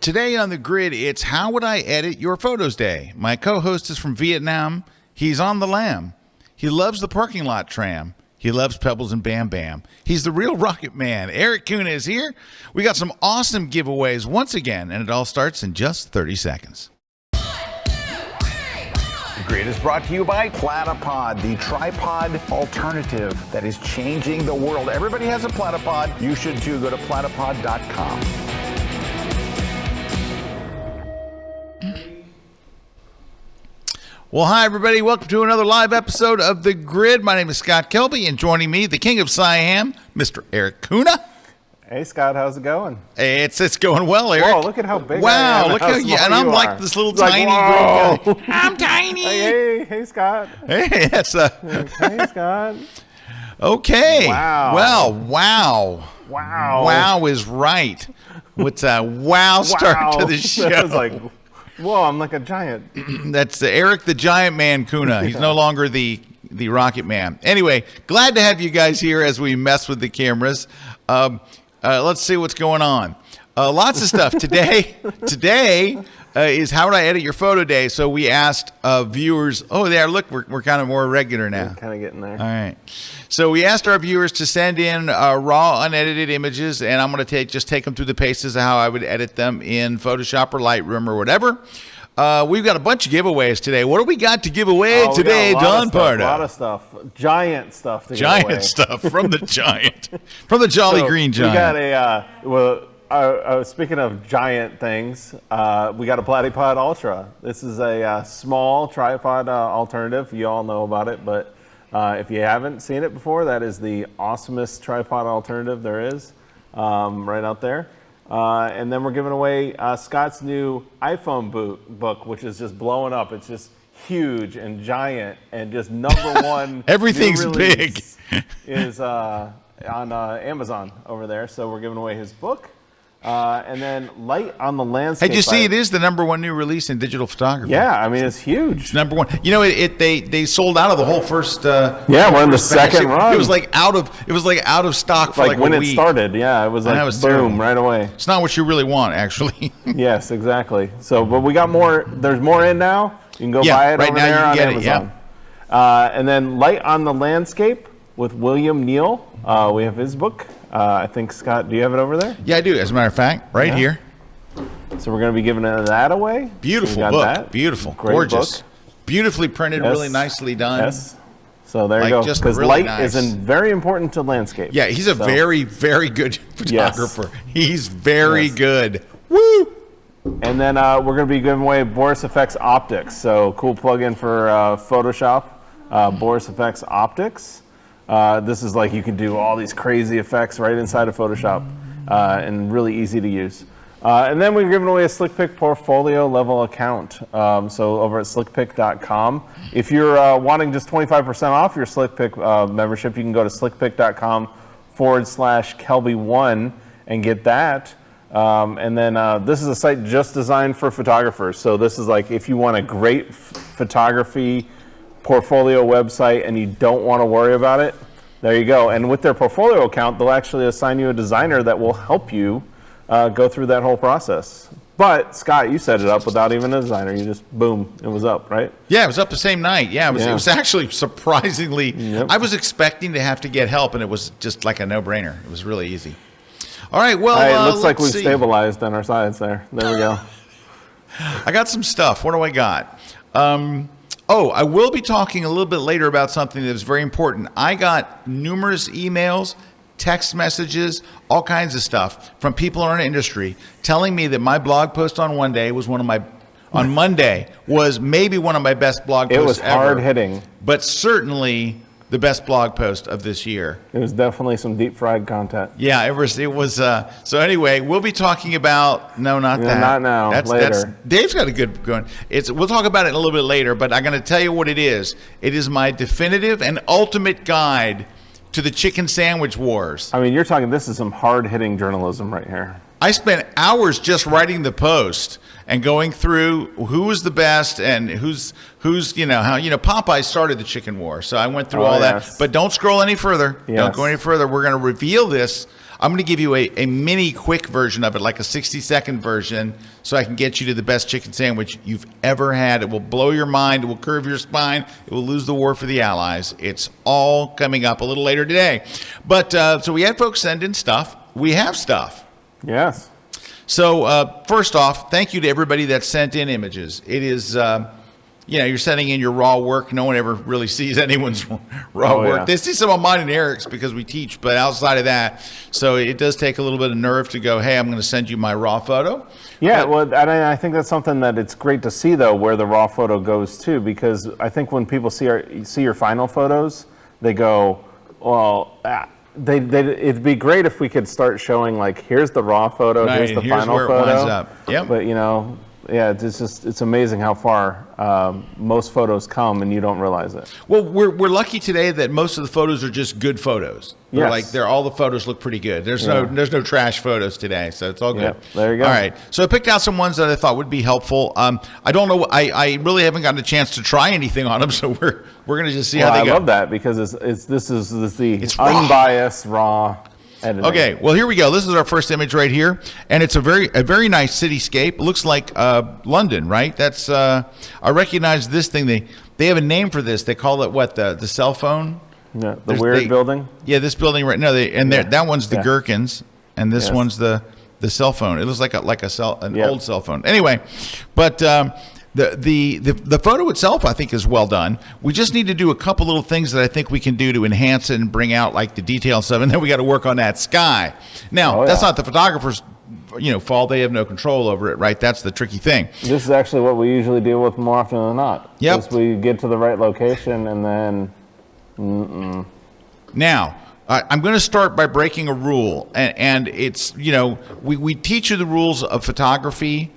Today on the grid, it's How Would I Edit Your Photos Day. My co-host is from Vietnam. He's on the lam. He loves the parking lot tram. He loves Pebbles and Bam Bam. He's the real rocket man. Erik Kuna is here. We got some awesome giveaways once again, and it all starts in just 30 seconds. The Grid is brought to you by Platypod, the tripod alternative that is changing the world. Everybody has a Platypod. You should too. Go to platypod.com. Well, hi, everybody. Welcome to another live episode of The Grid. My name is Scott Kelby, and joining me, the king of Siam, Mr. Erik Kuna. Hey, Scott, how's it going? It's going well, Erik. Whoa, look at how big I am. Wow, look how small and I'm you like are. this little It's like, tiny whoa. grid guy. I'm tiny. Hey, Scott. Hey, that's Hey, Scott. okay. Wow. Well, wow. Wow. Wow is right. What's a wow start to the show? That was like, whoa, I'm like a giant. That's Erik the Giant Man Kuna. He's no longer the Rocket Man. Anyway, glad to have you guys here as we mess with the cameras. Let's see what's going on. Lots of stuff. Today is How Would I Edit Your Photo Day. So we asked viewers. Oh, there, look, we're kind of more regular now. We're kind of getting there. All right. So we asked our viewers to send in raw, unedited images, and I'm going to take them through the paces of how I would edit them in Photoshop or Lightroom or whatever. We've got a bunch of giveaways today. What do we got to give away today, Don Pardo? A lot of stuff. Giant stuff to give away. Giant stuff from the giant, from the Jolly Green Giant. We got speaking of giant things, we got a Platypod Ultra. This is a small tripod alternative. You all know about it, but if you haven't seen it before, that is the awesomest tripod alternative there is, right out there. And then we're giving away Scott's new iPhone book, which is just blowing up. It's just huge and giant and just number one. Everything's big. Is on Amazon over there. So we're giving away his book. And then Light on the Landscape. Hey, did you see it is the number one new release in digital photography? Yeah, I mean, it's huge. It's number one. You know, they sold out of the whole first. Yeah, we're in the second run. It was like out of stock for like when a it week. started. Yeah, it was like boom terrible. right away. It's not what you really want, actually. Yes, exactly. So, but we got more. There's more in now. You can go buy it right over now there you can on get Amazon. And then Light on the Landscape with William Neal. We have his book. I think, Scott, do you have it over there? Yeah, I do. As a matter of fact, right here. So we're going to be giving that away. Beautiful got book. that. Beautiful. Great Gorgeous. book. Beautifully printed, Yes. really nicely done. Yes. So there Like, you go. just Because really light nice. is very important to landscape. Yeah, he's a So- very, very good Yes. photographer. He's very Yes. good. Woo! And then we're going to be giving away Boris FX Optics. So cool plug-in for Photoshop, Boris FX Optics. This is like you can do all these crazy effects right inside of Photoshop and really easy to use. And then we're giving away a SlickPick portfolio level account. So over at slickpick.com. If you're wanting just 25% off your SlickPick membership, you can go to slickpick.com/Kelby1 and get that. And then this is a site just designed for photographers. So this is like if you want a great photography portfolio website and you don't want to worry about it, there you go. And with their portfolio account, they'll actually assign you a designer that will help you go through that whole process. But Scott, you set it up without even a designer. You just boom, it was up, right? Yeah, it was up the same night. Yeah, it was, Yeah. It was actually surprisingly. Yep. I was expecting to have to get help, and it was just like a no-brainer. It was really easy. All right, well, All right, it looks like let's we've see. stabilized on our sides there. There we go. I got some stuff. What do I got? I will be talking a little bit later about something that was very important. I got numerous emails, text messages, all kinds of stuff from people in our industry telling me that my blog post on Monday was maybe one of my best blog posts It was ever, hard hitting. but certainly the best blog post of this year. It was definitely some deep fried content. Yeah, it was. So anyway, we'll be talking about not that. Not now. Later. Dave's got a good going. We'll talk about it a little bit later, but I'm going to tell you what it is. It is my definitive and ultimate guide to the chicken sandwich wars. I mean, you're talking. This is some hard hitting journalism right here. I spent hours just writing the post and going through who was the best and who's Popeye started the chicken war. So I went through all yes. that. But don't scroll any further. Yes. Don't go any further. We're going to reveal this. I'm going to give you a mini quick version of it, like a 60-second version, so I can get you to the best chicken sandwich you've ever had. It will blow your mind. It will curve your spine. It will lose the war for the Allies. It's all coming up a little later today. But so we had folks send in stuff. We have stuff. Yes. So first off, thank you to everybody that sent in images. It is, you're sending in your raw work. No one ever really sees anyone's raw work. Yeah. They see some of mine and Erik's because we teach, but outside of that, so it does take a little bit of nerve to go, hey, I'm going to send you my raw photo. Yeah, well, and I think that's something that it's great to see, though, where the raw photo goes, too, because I think when people see your final photos, they go, well, it'd be great if we could start showing, like, here's the raw photo, Right, here's the here's final where it photo. winds up. Yep. But, yeah, it's amazing how far most photos come and you don't realize it. Well, we're lucky today that most of the photos are just good photos. They're Yes. all the photos look pretty good. There's no trash photos today, so it's all good. Yep, there you go. All right, so I picked out some ones that I thought would be helpful. I don't know. I really haven't gotten a chance to try anything on them, so we're gonna just see how they I go. love that because this is the raw. unbiased raw editing. Okay, well here we go. This is our first image right here, and it's a very nice cityscape. It looks like London, right? That's I recognize this thing. They have a name for this. They call it what, the cell phone? Yeah, the weird building. Yeah, this building right now. That one's the Gherkins, and this Yes. one's the cell phone. It looks like an Yep. old cell phone. Anyway, but the photo itself, I think, is well done. We just need to do a couple little things that I think we can do to enhance it and bring out like the detail stuff, and then we got to work on that sky. Now, that's not the photographer's fault. They have no control over it, right? That's the tricky thing. This is actually what we usually deal with more often than not. Yep. Once we get to the right location and then. Now, I'm going to start by breaking a rule, and it's, we teach you the rules of photography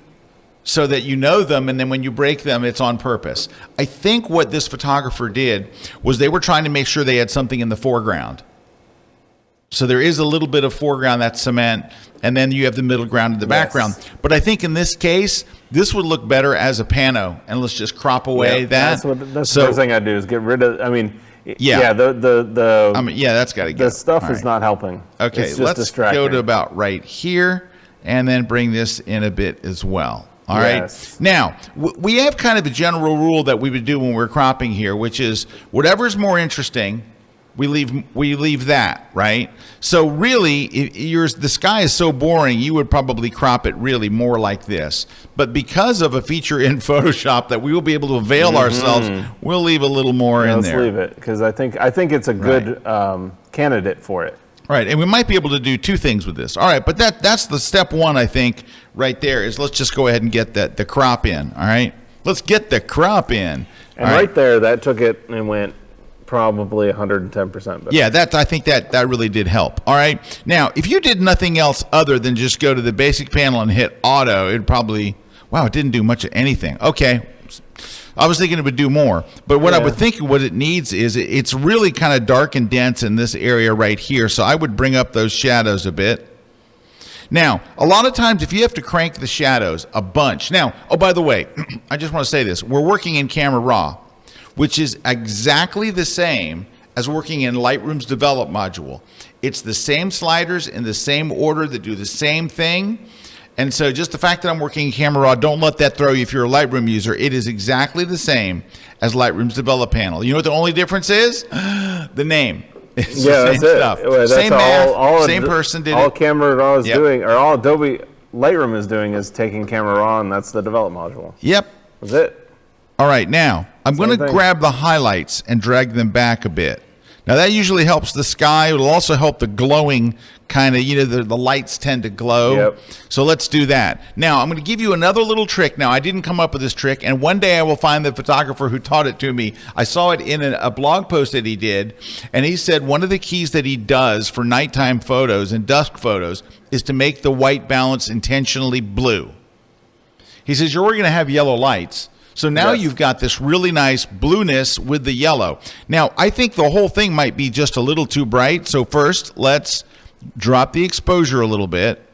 so that you know them, and then when you break them, it's on purpose. I think what this photographer did was they were trying to make sure they had something in the foreground. So there is a little bit of foreground, that's cement, and then you have the middle ground and the background. But I think in this case, this would look better as a pano, and let's just crop away that. That's the first thing I do is get rid of. I mean, Yeah. that's got to go. The stuff All is right. not helping. Okay, It's just let's distracting. go to about right here, and then bring this in a bit as well. All right. Yes. Now, we have kind of a general rule that we would do when we're cropping here, which is whatever's more interesting, we leave that, right? So really, the sky is so boring, you would probably crop it really more like this. But because of a feature in Photoshop that we will be able to avail ourselves, we'll leave a little more in Let's there. leave it because I think it's a good candidate for it. Right, and we might be able to do two things with this. All right, but that's the step one, I think, right there, is let's just go ahead and get the crop in, all right? Let's get the crop in. And right there, that took it and went probably 110% better. Yeah, I think that really did help. All right, now, if you did nothing else other than just go to the basic panel and hit auto, it'd probably, it didn't do much of anything. Okay, I was thinking it would do more, but what I would think what it needs is it's really kind of dark and dense in this area right here, so I would bring up those shadows a bit. Now, a lot of times if you have to crank the shadows a bunch. Now, oh, by the way, I just want to say this. We're working in Camera Raw, which is exactly the same as working in Lightroom's Develop module. It's the same sliders in the same order that do the same thing. And so just the fact that I'm working in Camera Raw, don't let that throw you if you're a Lightroom user. It is exactly the same as Lightroom's Develop panel. You know what the only difference is? The name. It's the same stuff. Well, same math, same person did all it. Camera Raw is doing, or all Adobe Lightroom is doing, is taking Camera Raw, and that's the Develop module. Yep. That's it. All right, now I'm going to thing. grab the highlights and drag them back a bit. Now that usually helps the sky. It'll also help the glowing kind of, the lights tend to glow. Yep. So let's do that. Now I'm going to give you another little trick. Now I didn't come up with this trick, and one day I will find the photographer who taught it to me. I saw it in a blog post that he did, and he said one of the keys that he does for nighttime photos and dusk photos is to make the white balance intentionally blue. He says you're going to have yellow lights. So now you've got this really nice blueness with the yellow. Now, I think the whole thing might be just a little too bright. So first, let's drop the exposure a little bit.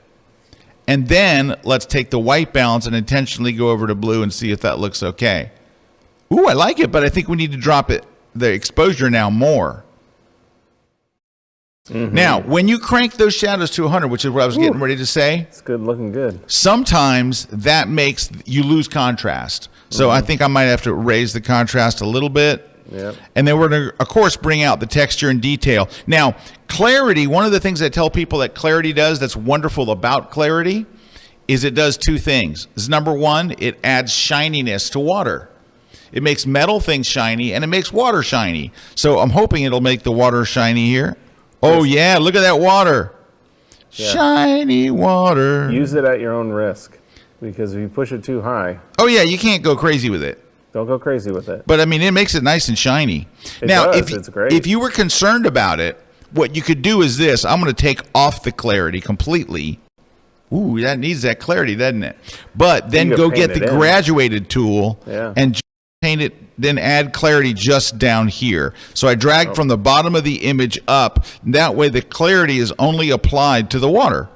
And then let's take the white balance and intentionally go over to blue and see if that looks okay. Ooh, I like it, but I think we need to drop the exposure now more. Now, when you crank those shadows to 100, which is what I was getting ready to say, It's good, looking good. sometimes that makes you lose contrast. So I think I might have to raise the contrast a little bit. Yep. And then we're going to, of course, bring out the texture and detail. Now, clarity, one of the things I tell people that clarity does that's wonderful about clarity is it does two things. Is number one, it adds shininess to water. It makes metal things shiny, and it makes water shiny. So I'm hoping it'll make the water shiny here. Oh, yeah, look at that water. Yeah. Shiny water. Use it at your own risk, because if you push it too high, Oh, yeah, you can't go crazy with it. don't go crazy with it. But, I mean, it makes it nice and shiny. It Now, does. It's great. if you were concerned about it, what you could do is this. I'm going to take off the clarity completely. Ooh, that needs that clarity, doesn't it? But then You go can get paint the it in. graduated tool Yeah. and paint it, then add clarity just down here. So I drag from the bottom of the image up. That way the clarity is only applied to the water.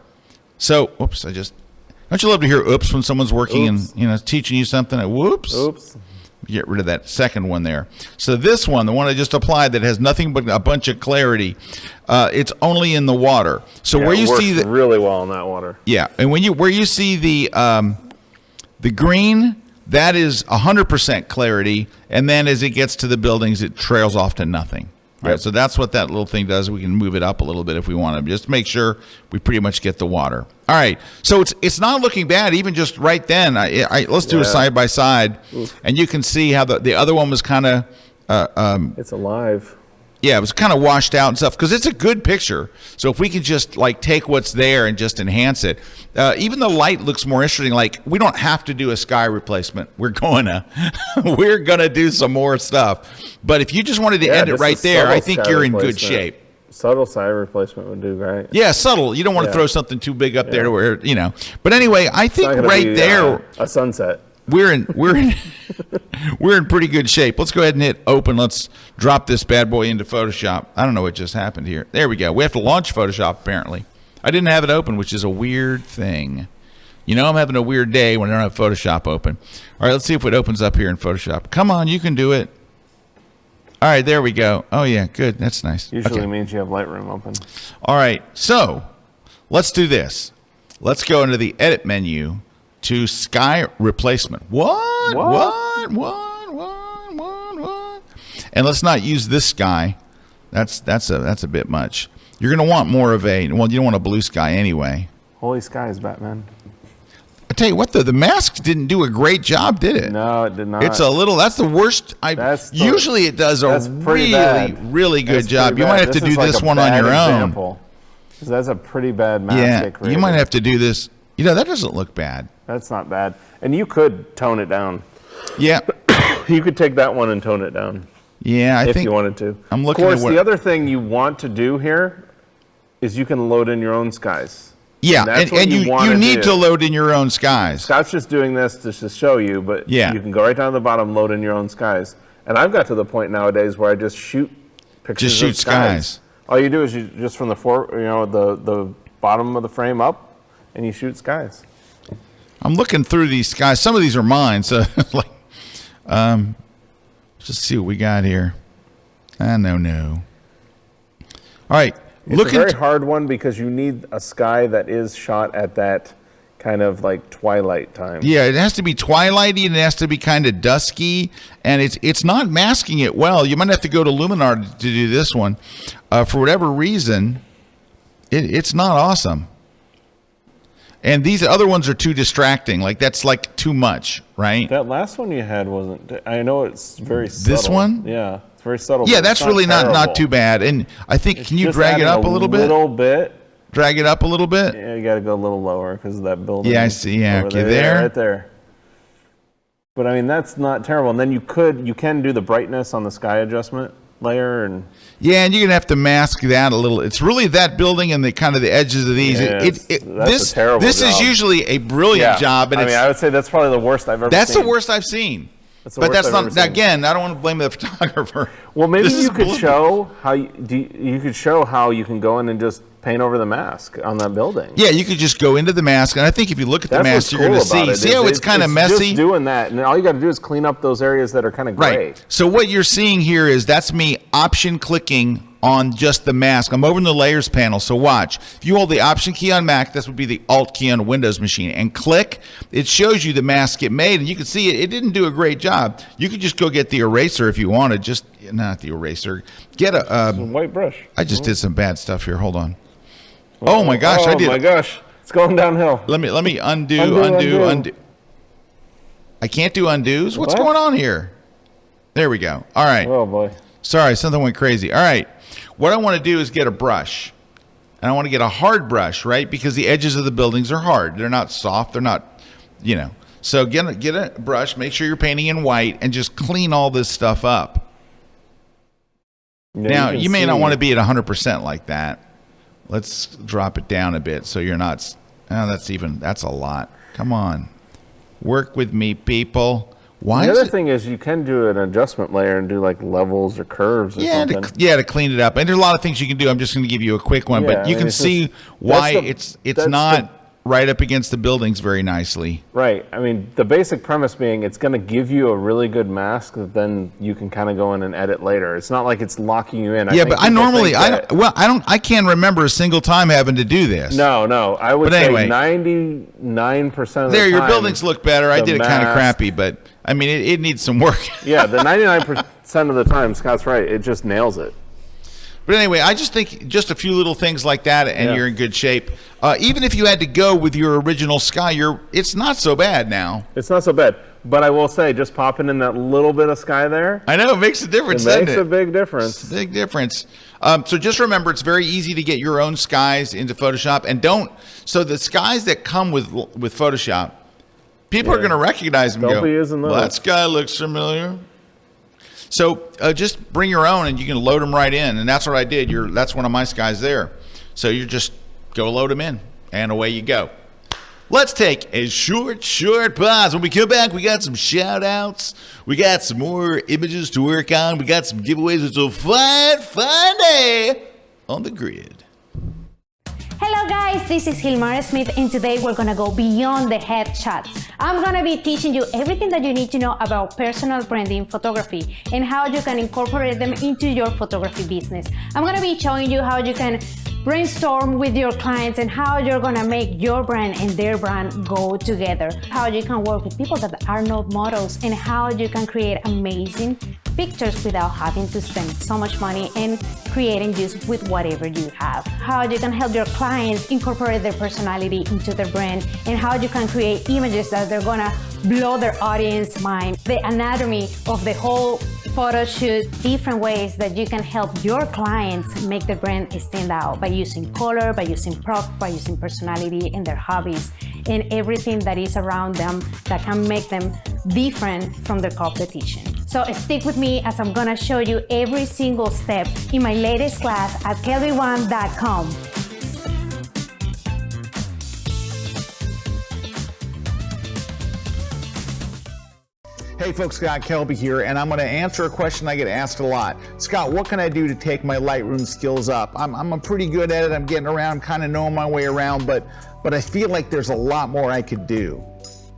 So, oops, don't you love to hear oops when someone's working Oops. and teaching you something? Whoops. Oops. Get rid of that second one there. So this one, the one I just applied that has nothing but a bunch of clarity, it's only in the water. So Yeah, where it you works see the really well in that water. yeah, and where you see the green, that is 100% clarity, and then as it gets to the buildings, it trails off to nothing. All right, Yep. so that's what that little thing does. We can move it up a little bit if we want to, just make sure we pretty much get the water. All right, so it's not looking bad even just right then. Let's do a Yeah. side by side, and you can see how the other one was kind of It's alive. yeah, it was kind of washed out and stuff because it's a good picture. So if we could just like take what's there and just enhance it, even the light looks more interesting. Like we don't have to do a sky replacement. We're gonna do some more stuff. But if you just wanted to end it just right a there, I subtle think sky you're in good replacement. shape. Subtle side replacement would do great. Yeah, subtle. You don't want to Yeah. throw something too big up there to where But anyway, I It's think not gonna right be, there a sunset. we're in we're in pretty good shape. Let's go ahead and hit open. Let's drop this bad boy into Photoshop. I don't know what just happened here. There we go. We have to launch Photoshop apparently. I didn't have it open, which is a weird thing. I'm having a weird day when I don't have Photoshop open. All right, let's see if it opens up here in Photoshop. Come on, you can do it. All right, there we go. Oh yeah, good. That's nice. Usually Okay. means you have Lightroom open. All right, so let's do this. Let's go into the edit menu to sky replacement. What? And let's not use this sky. That's a bit much. You're going to want more of you don't want a blue sky anyway. Holy skies, Batman. I tell you what, though, the mask didn't do a great job, did it? No, it did not. That's the worst. Usually it does a that's pretty really, bad. really good That's job. pretty You might bad. have to do is like this a one on bad your own. example. 'Cause that's a pretty bad mask. Yeah, they you created. might have to do this. That doesn't look bad. That's not bad. And you could tone it down. Yeah, You could take that one and tone it down yeah. I if think you wanted to. I'm looking Of at course, what- the other thing you want to do here is you can load in your own skies. Yeah, that's what and you wanna need do. to load in your own skies. Scott's just doing this to show you, but Yeah. you can go right down to the bottom, load in your own skies. And I've got to the point nowadays where I just shoot pictures Just shoot of skies. skies. All you do is you just from the the bottom of the frame up, and you shoot skies. I'm looking through these skies. Some of these are mine, so like, just see what we got here. No. All right, It's a very hard one because you need a sky that is shot at that kind of like twilight time. Yeah, it has to be twilighty and it has to be kind of dusky, and it's not masking it well. You might have to go to Luminar to do this one. For whatever reason, it's not awesome. And these other ones are too distracting. Like that's like too much, right? That last one you had wasn't. I know it's very subtle. This one? Yeah, it's very subtle. Yeah, but that's it's really not terrible. too bad. And I think It's can you just drag it adding up a little bit? Little bit. Drag it up a little bit. Yeah, you got to go a little lower because of that building. Yeah, I see. Yeah, over okay, there, there. right there. But I mean, that's not terrible. And then you can do the brightness on the sky adjustment layer, and Yeah, and you're gonna have to mask that a little. It's really that building and the kind of the edges of these. Yeah, that's a terrible this is job. usually a brilliant job, and I mean, I would say that's probably the worst I've ever that's seen. the worst I've seen. That's the But worst that's I've not ever seen. again. I don't want to blame the photographer. Well, maybe This is you could blue. show how you could show how you can go in and just paint over the mask on that building. Yeah, you could just go into the mask, and I think if you look at the That's mask, what's you're cool going to about see. it. See how it's kind of messy. Just doing that, and all you got to do is clean up those areas that are kind of gray. Right. So what you're seeing here is that's me option clicking on just the mask. I'm over in the layers panel, so watch. If you hold the Option key on Mac, this would be the Alt key on a Windows machine, and click, it shows you the mask get made, and you can see it didn't do a great job. You could just go get the eraser if you wanted. Just not the eraser. Get a white brush. I just did some bad stuff here. Hold on. Oh my gosh, I did. Oh my gosh, it's going downhill. Let me undo. I can't do undos. What's going on here? There we go. All right. Oh boy. Sorry, something went crazy. All right. What I want to do is get a brush. And I want to get a hard brush, right? Because the edges of the buildings are hard. They're not soft. They're not, So get a brush. Make sure you're painting in white and just clean all this stuff up. Now, you may not want to be at 100% like that. Let's drop it down a bit so you're not. That's a lot. Come on. Work with me, people. The other thing is you can do an adjustment layer and do like levels or curves or something. To clean it up. And there's a lot of things you can do. I'm just going to give you a quick one, but you can see why it's not right up against the buildings very nicely. Right. I mean, the basic premise being it's going to give you a really good mask that then you can kind of go in and edit later. It's not like it's locking you in. But I can't remember a single time having to do this. No. I would say 99% of the time. There, your buildings look better. I did it kind of crappy, but I mean, it needs some work. Yeah, the 99% of the time, Scott's right. It just nails it. But anyway, I just think just a few little things like that, and you're in good shape. Even if you had to go with your original sky, it's not so bad now. It's not so bad. But I will say, just popping in that little bit of sky there. I know, it makes a difference, It makes a big difference. It's a big difference. So just remember, it's very easy to get your own skies into Photoshop. And so the skies that come with Photoshop, people are going to recognize them and go, well, that sky looks familiar. So just bring your own, and you can load them right in. And that's what I did. That's one of my skies there. So you just go load them in, and away you go. Let's take a short pause. When we come back, we got some shout-outs. We got some more images to work on. We got some giveaways. It's a fun day on the grid. Hello guys, this is Hilmar Smith, and today we're gonna go beyond the headshots. I'm gonna be teaching you everything that you need to know about personal branding photography and how you can incorporate them into your photography business. I'm gonna be showing you how you can brainstorm with your clients and how you're gonna make your brand and their brand go together. How you can work with people that are not models, and how you can create amazing pictures without having to spend so much money and creating just with whatever you have. How you can help your clients incorporate their personality into their brand, and how you can create images that they're gonna blow their audience mind. The anatomy of the whole photo shoot, different ways that you can help your clients make their brand stand out by using color, by using prop, by using personality and their hobbies, and everything that is around them that can make them different from their competition. So stick with me as I'm gonna show you every single step in my latest class at kelby1.com. Hey folks, Scott Kelby here, and I'm going to answer a question I get asked a lot. Scott, what can I do to take my Lightroom skills up? I'm pretty good at it. I'm getting around, kind of knowing my way around, but I feel like there's a lot more I could do.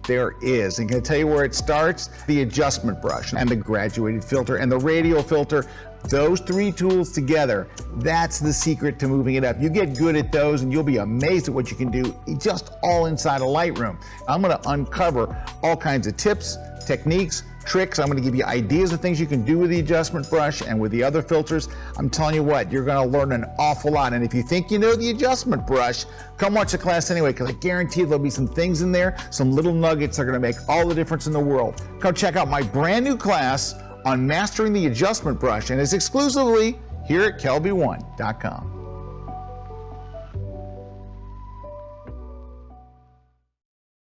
There is, and can I tell you where it starts? The adjustment brush and the graduated filter and the radial filter. Those three tools together, that's the secret to moving it up. You get good at those and you'll be amazed at what you can do just all inside of Lightroom. I'm going to uncover all kinds of tips, techniques, tricks. I'm going to give you ideas of things you can do with the adjustment brush and with the other filters. I'm telling you what, you're going to learn an awful lot. And if you think you know the adjustment brush, come watch the class anyway, because I guarantee there'll be some things in there, some little nuggets that are going to make all the difference in the world. Come check out my brand new class on mastering the adjustment brush, and it's exclusively here at kelby1.com.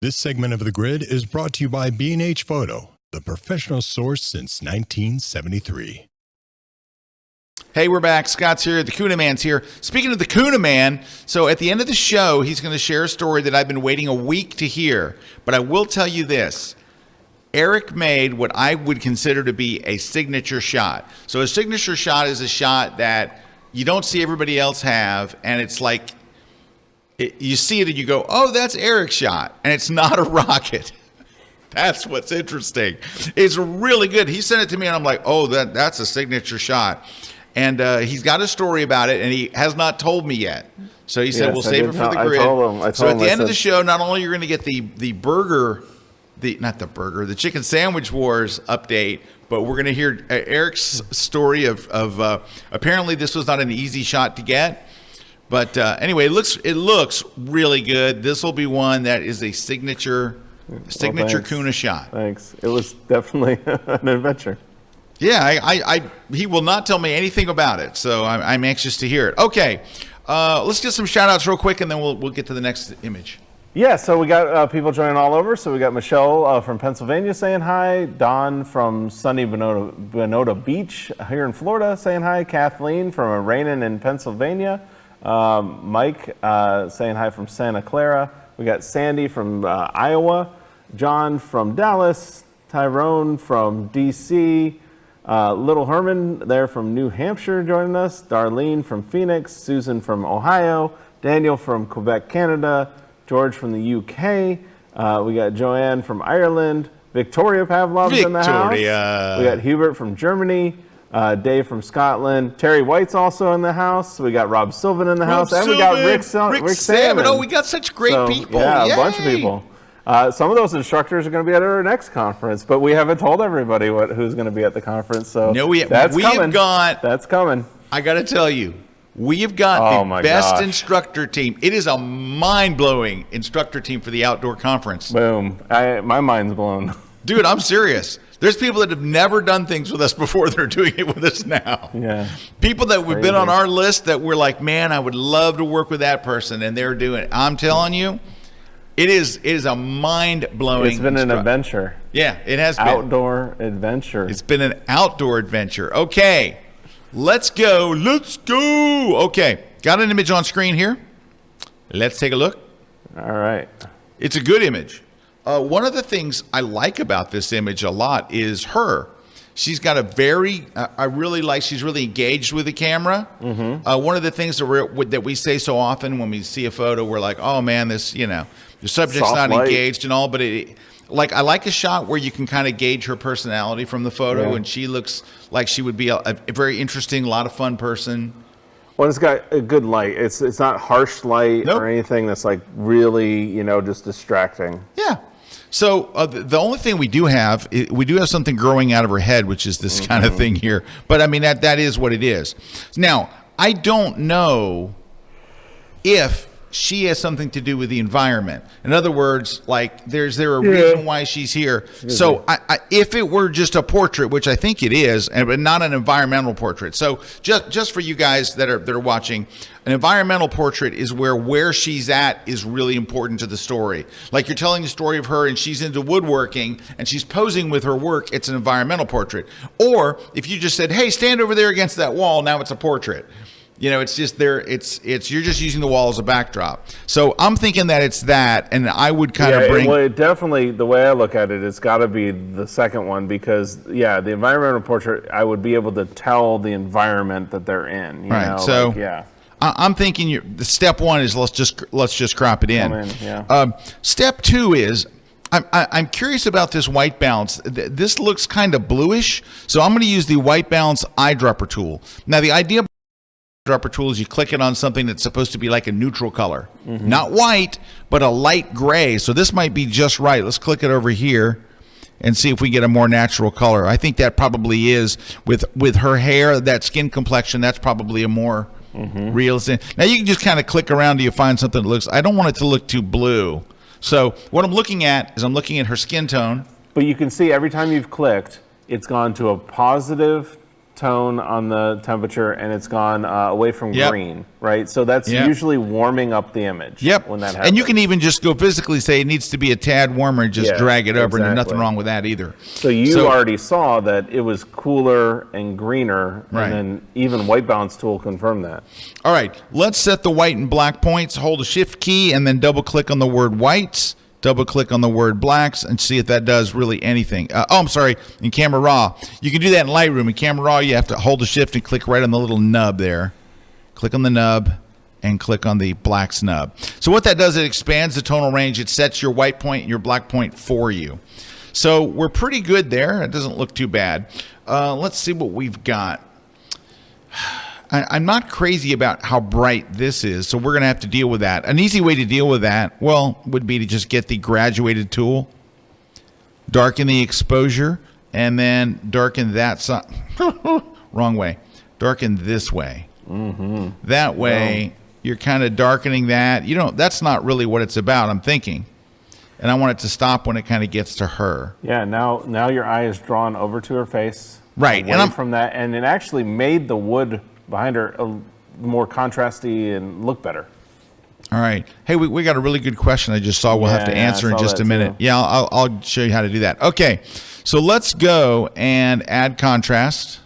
This segment of The Grid is brought to you by B&H Photo, the professional source since 1973. Hey, we're back. Scott's here. The Kuna Man's here. Speaking of the Kuna Man, so at the end of the show, he's going to share a story that I've been waiting a week to hear. But I will tell you this. Erik made what I would consider to be a signature shot. So a signature shot is a shot that you don't see everybody else have, and it's like you see it and you go, oh, that's Erik's shot, and it's not a rocket. That's what's interesting. It's really good. He sent it to me, and I'm like, oh, that's a signature shot. And he's got a story about it, and he has not told me yet. So he said, we'll save it for the grid. So at the end of the show, not only you're going to get the burger, the chicken sandwich wars update, but we're going to hear Erik's story of apparently this was not an easy shot to get. But anyway, it looks really good. This will be one that is a signature Kuna shot. Thanks. It was definitely an adventure. Yeah, he will not tell me anything about it, so I'm anxious to hear it. Okay, let's get some shout-outs real quick, and then we'll get to the next image. Yeah, so we got people joining all over. So we got Michelle from Pennsylvania saying hi, Don from sunny Bonota Beach here in Florida saying hi, Kathleen from Rainin in Pennsylvania, Mike saying hi from Santa Clara. We got Sandy from Iowa, John from Dallas, Tyrone from DC, Little Herman there from New Hampshire joining us, Darlene from Phoenix, Susan from Ohio, Daniel from Quebec, Canada, George from the UK, we got Joanne from Ireland, Victoria Pavlov's in the house. We got Hubert from Germany, Dave from Scotland, Terry White's also in the house. We got Rob Sylvan in the house, and we got Rick Salmon. Oh, we got such great people. Yeah, Yay. A bunch of people. Some of those instructors are going to be at our next conference, but we haven't told everybody who's going to be at the conference. So that's coming. I got to tell you, we have got the best instructor team. It is a mind-blowing instructor team for the outdoor conference. Boom. My mind's blown. Dude, I'm serious. There's people that have never done things with us before that are doing it with us now. Yeah. People that we've been on our list that we're like, man, I would love to work with that person, and they're doing it. I'm telling you. It is a mind-blowing. It's been an adventure. Yeah, it has been. Outdoor adventure. It's been an outdoor adventure. Okay, let's go. Okay, got an image on screen here. Let's take a look. All right. It's a good image. One of the things I like about this image a lot is her. She's got I really like, she's really engaged with the camera. Mm-hmm. One of the things that we say so often when we see a photo, we're like, oh man, the subject's not engaged and all, but I like a shot where you can kind of gauge her personality from the photo, and she looks like she would be a very interesting, a lot of fun person. Well, it's got a good light. It's not harsh light or anything that's like really, just distracting. Yeah. So the only thing we do have something growing out of her head, which is this kind of thing here. But I mean, that is what it is. Now, I don't know if she has something to do with the environment. In other words, like, is there a reason why she's here? So if it were just a portrait, which I think it is, but not an environmental portrait. So just for you guys that are watching, an environmental portrait is where she's at is really important to the story. Like, you're telling the story of her and she's into woodworking and she's posing with her work, it's an environmental portrait. Or if you just said, hey, stand over there against that wall, now it's a portrait. It's just there. It's you're just using the wall as a backdrop. So I'm thinking that it's that, and I would kind of bring. Well, definitely the way I look at it, it's got to be the second one because the environmental portrait, I would be able to tell the environment that they're in. You know? So I'm thinking the step one is let's just crop it in. Step two is. I'm curious about this white balance. This looks kind of bluish, so I'm going to use the white balance eyedropper tool. Now, the idea dropper tool is you click it on something that's supposed to be like a neutral color, not white, but a light gray. So this might be just right. Let's click it over here and see if we get a more natural color. I think that probably is with her hair, that skin complexion. That's probably a more realistic. Now you can just kind of click around till you find something that looks. I don't want it to look too blue. So what I'm looking at is I'm looking at her skin tone. But you can see every time you've clicked, it's gone to a positive tone on the temperature and it's gone away from green, right? So that's usually warming up the image when that happens. And you can even just go physically say it needs to be a tad warmer and just drag it over, and there's nothing wrong with that either. So you already saw that it was cooler and greener, and then even white balance tool confirmed that. All right, let's set the white and black points, hold a shift key, and then double click on the word whites. Double click on the word blacks and see if that does really anything. I'm sorry, in Camera Raw. You can do that in Lightroom. In Camera Raw, you have to hold the shift and click right on the little nub there. Click on the nub and click on the blacks nub. So what that does, it expands the tonal range. It sets your white point and your black point for you. So we're pretty good there. It doesn't look too bad. Let's see what we've got. I'm not crazy about how bright this is, so we're going to have to deal with that. An easy way to deal with that, well, would be to just get the graduated tool, darken the exposure, and then darken that side. Wrong way. Darken this way. Mm-hmm. That way, you're kind of darkening that. That's not really what it's about, I'm thinking. And I want it to stop when it kind of gets to her. Yeah, now your eye is drawn over to her face. Right. Away and from that, and it actually made the wood behind her more contrasty and look better. All right. Hey, we got a really good question I just saw. We'll have to answer in just a minute. Too. Yeah, I'll show you how to do that. Okay, so let's go and add contrast.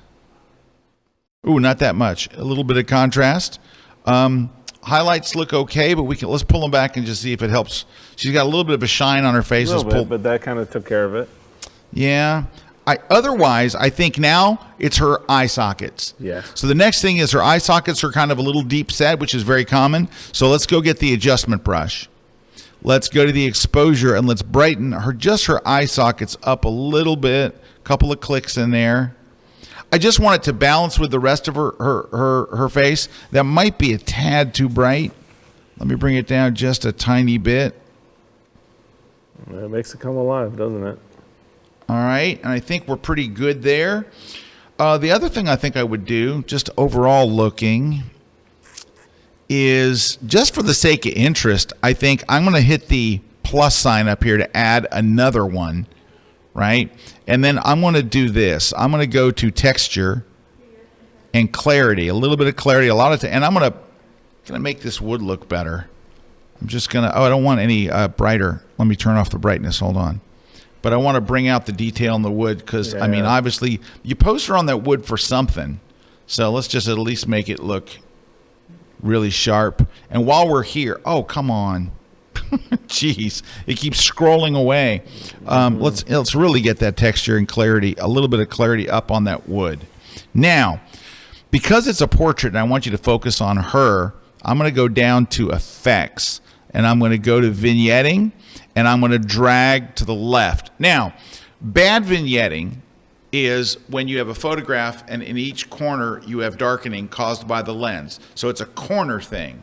Ooh, not that much. A little bit of contrast. Highlights look okay, but let's pull them back and just see if it helps. She's got a little bit of a shine on her face. A little bit, but that kind of took care of it. Yeah. Otherwise, I think now it's her eye sockets. Yeah. So the next thing is her eye sockets are kind of a little deep set, which is very common. So let's go get the adjustment brush. Let's go to the exposure and let's brighten her eye sockets up a little bit. A couple of clicks in there. I just want it to balance with the rest of her face. That might be a tad too bright. Let me bring it down just a tiny bit. It makes it come alive, doesn't it? All right, and I think we're pretty good there. The other thing I think I would do, just overall looking, is just for the sake of interest, I think I'm going to hit the plus sign up here to add another one, right? And then I'm going to do this. I'm going to go to texture and clarity, a little bit of clarity, and I'm going to make this wood look better. I'm just going to, I don't want any brighter. Let me turn off the brightness. Hold on. But I want to bring out the detail in the wood because, I mean, obviously, you post her on that wood for something. So let's just at least make it look really sharp. And while we're here, oh, come on. Jeez, it keeps scrolling away. Let's really get that texture and clarity, a little bit of clarity up on that wood. Now, because it's a portrait and I want you to focus on her, I'm going to go down to effects and I'm going to go to vignetting and I'm going to drag to the left. Now, bad vignetting is when you have a photograph and in each corner you have darkening caused by the lens. So it's a corner thing.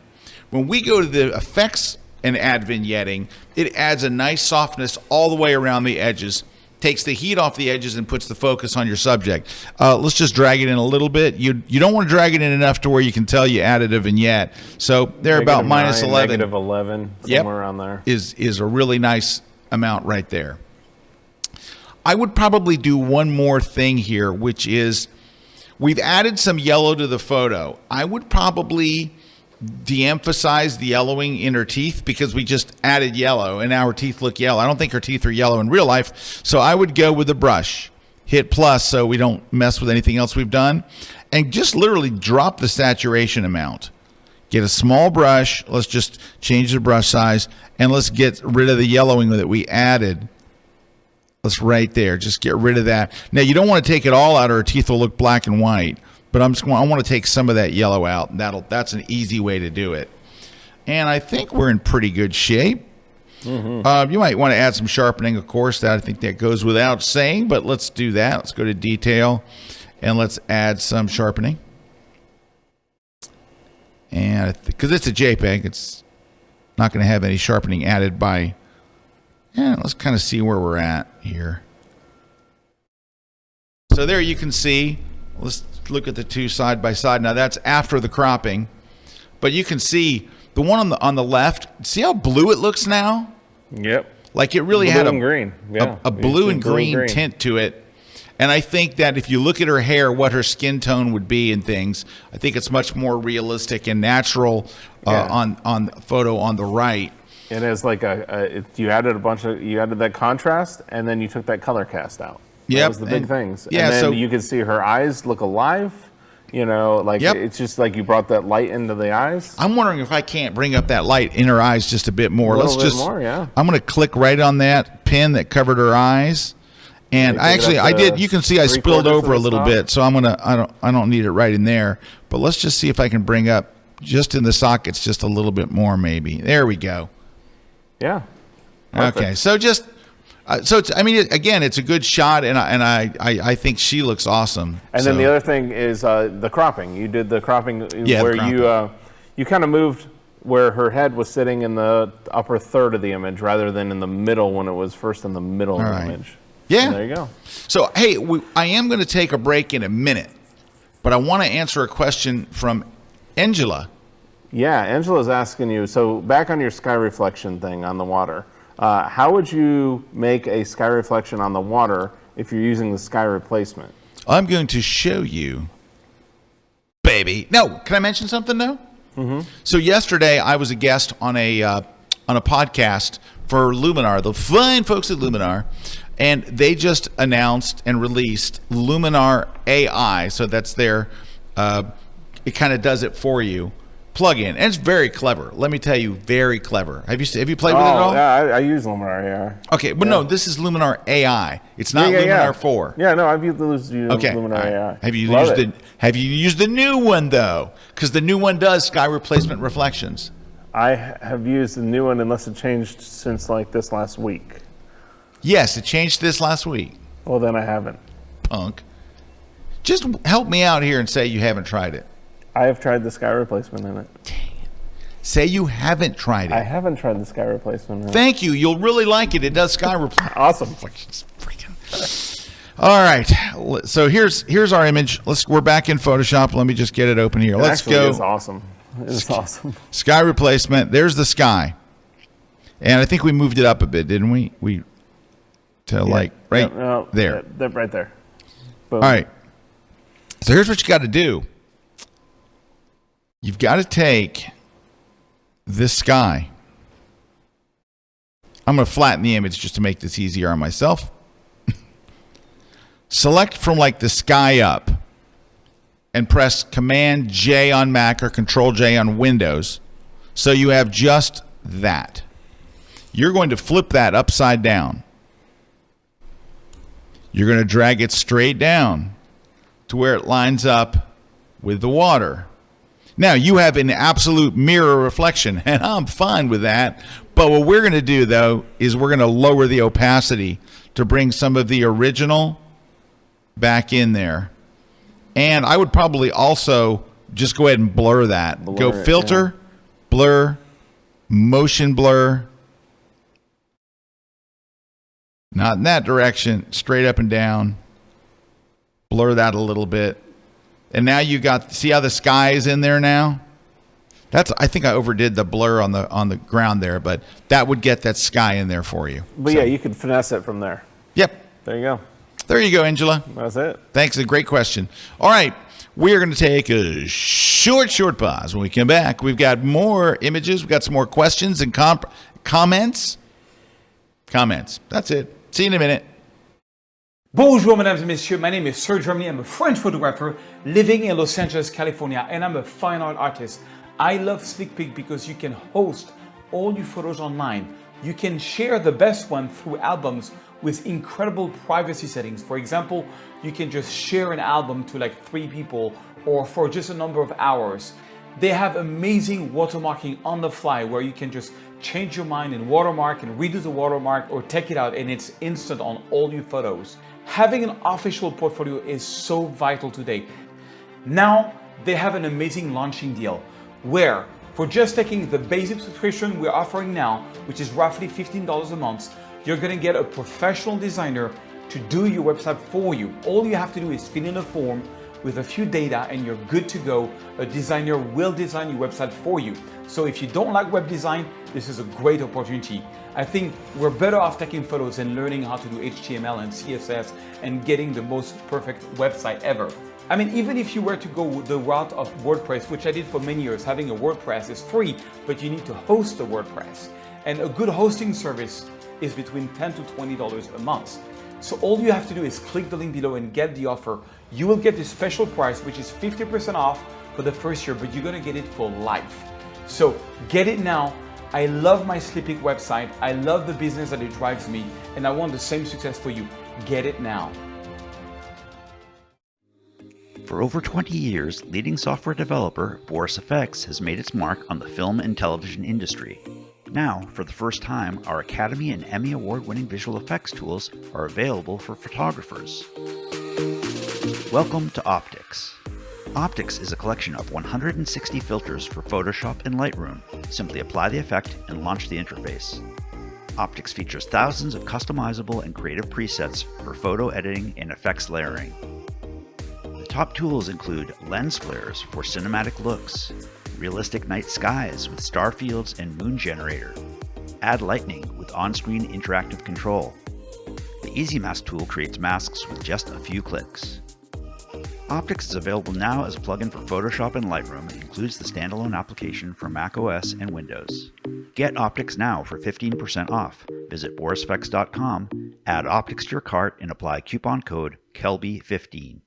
When we go to the effects and add vignetting, it adds a nice softness all the way around the edges, takes the heat off the edges and puts the focus on your subject. Let's just drag it in a little bit. You don't want to drag it in enough to where you can tell you added a vignette. So they're about minus 11. Negative 11, somewhere around there. Is a really nice amount right there. I would probably do one more thing here, which is we've added some yellow to the photo. I would probably de-emphasize the yellowing in her teeth because we just added yellow and now her teeth look yellow. I don't think her teeth are yellow in real life. So I would go with a brush, hit plus so we don't mess with anything else we've done, and just literally drop the saturation amount. Get a small brush. Let's just change the brush size and let's get rid of the yellowing that we added. Let's right there. Just get rid of that. Now you don't want to take it all out or her teeth will look black and white. But I want to take some of that yellow out. That's an easy way to do it. And I think we're in pretty good shape. Mm-hmm. You might want to add some sharpening, of course. I think that goes without saying, but let's do that. Let's go to detail, and let's add some sharpening. And because it's a JPEG, it's not going to have any sharpening added by... Yeah, let's kind of see where we're at here. So there you can see... Let's look at the two side by side. Now that's after the cropping, but you can see the one on the left. See how blue it looks now? Yep. Like it really blue had and green. Yeah. a blue and green tint to it. And I think that if you look at her hair, what her skin tone would be and things, I think it's much more realistic and natural on the photo on the right. It is like you added that contrast and then you took that color cast out. Yeah, that was the big things. Yeah, and then so you can see her eyes look alive. It's just like you brought that light into the eyes. I'm wondering if I can't bring up that light in her eyes just a bit more. A little bit more, yeah. I'm going to click right on that pin that covered her eyes, and I did. You can see I spilled over a little bit, so I don't need it right in there. But let's just see if I can bring up just in the sockets just a little bit more, maybe. There we go. Yeah. Perfect. Okay, so just. So it's, I mean, again, it's a good shot, and I think she looks awesome. And then the other thing is the cropping. You did the cropping where you kind of moved where her head was sitting in the upper third of the image rather than in the middle when it was first in the middle of the image. Yeah. So there you go. So, hey, I am going to take a break in a minute, but I want to answer a question from Angela. Yeah, Angela's asking you, so back on your sky reflection thing on the water, how would you make a sky reflection on the water if you're using the sky replacement? I'm going to show you, baby. No, can I mention something though? Mm-hmm. So yesterday I was a guest on a podcast for Luminar, the fine folks at Luminar, and they just announced and released Luminar AI. So that's their, it kind of does it for you. Plug-in, and it's very clever. Let me tell you, very clever. Have you played with it at all? Yeah, I use Luminar AI. Okay, but no, this is Luminar AI. It's not Luminar 4. Yeah, no, I've used Luminar AI. Have you used the new one though? Because the new one does sky replacement reflections. I have used the new one unless it changed since like this last week. Yes, it changed this last week. Well, then I haven't. Punk. Just help me out here and say you haven't tried it. I have tried the sky replacement in it. Dang it. Say you haven't tried it. I haven't tried the sky replacement in it. Thank you. You'll really like it. It does sky replacement. Awesome. All right. So here's our image. We're back in Photoshop. Let me just get it open here. Let's go. It's awesome. It's awesome. Sky replacement. There's the sky. And I think we moved it up a bit, didn't we? There. Right there. Boom. All right. So here's what you got to do. You've got to take this sky. I'm going to flatten the image just to make this easier on myself. Select from like the sky up and press Command J on Mac or Control J on Windows. So you have just that. You're going to flip that upside down. You're going to drag it straight down to where it lines up with the water. Now, you have an absolute mirror reflection, and I'm fine with that. But what we're going to do, though, is we're going to lower the opacity to bring some of the original back in there. And I would probably also just go ahead and blur that. Go filter, blur, motion blur. Not in that direction, straight up and down. Blur that a little bit. And now you got, see how the sky is in there now? I think I overdid the blur on the ground there, but that would get that sky in there for you. But yeah, you can finesse it from there. Yep. There you go. There you go, Angela. That's it. Thanks. A great question. All right. We are going to take a short pause. When we come back, we've got more images. We've got some more questions and comments. That's it. See you in a minute. Bonjour, mesdames et messieurs. My name is Sir Germany. I'm a French photographer living in Los Angeles, California, and I'm a fine art artist. I love SneakPeek because you can host all your photos online. You can share the best one through albums with incredible privacy settings. For example, you can just share an album to like 3 people or for just a number of hours. They have amazing watermarking on the fly where you can just change your mind and watermark and redo the watermark or take it out, and it's instant on all your photos. Having an official portfolio is so vital today. Now they have an amazing launching deal where for just taking the basic subscription we're offering now, which is roughly $15 a month, you're going to get a professional designer to do your website for you. All you have to do is fill in a form with a few data and you're good to go. A designer will design your website for you. So if you don't like web design, this is a great opportunity. I think we're better off taking photos and learning how to do HTML and CSS and getting the most perfect website ever. I mean, even if you were to go the route of WordPress, which I did for many years, having a WordPress is free, but you need to host the WordPress. And a good hosting service is between $10 to $20 a month. So all you have to do is click the link below and get the offer. You will get this special price, which is 50% off for the first year, but you're gonna get it for life. So get it now. I love my SleepPeek website. I love the business that it drives me, and I want the same success for you. Get it now. For over 20 years, leading software developer Boris FX has made its mark on the film and television industry. Now, for the first time, our Academy and Emmy Award-winning visual effects tools are available for photographers. Welcome to Optics. Optics is a collection of 160 filters for Photoshop and Lightroom. Simply apply the effect and launch the interface. Optics features thousands of customizable and creative presets for photo editing and effects layering. The top tools include lens flares for cinematic looks, realistic night skies with star fields and moon generator, add lightning with on-screen interactive control. The Easy Mask tool creates masks with just a few clicks. Optics is available now as a plugin for Photoshop and Lightroom and includes the standalone application for macOS and Windows. Get Optics now for 15% off. Visit borisfx.com, add Optics to your cart, and apply coupon code KELBY15.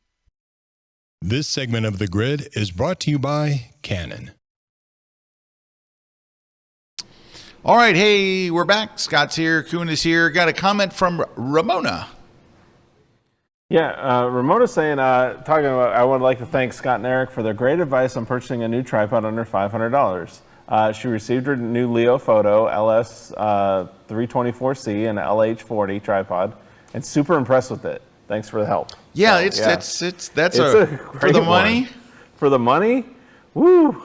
This segment of The Grid is brought to you by Canon. All right, hey, we're back. Scott's here. Kuna's here. Got a comment from Ramona. Yeah, Ramona's saying, talking about, I would like to thank Scott and Erik for their great advice on purchasing a new tripod under $500. She received her new Leo Photo LS 324C and LH40 tripod, and super impressed with it. Thanks for the help. Yeah, So, that's a for great the money. one. For the money, woo!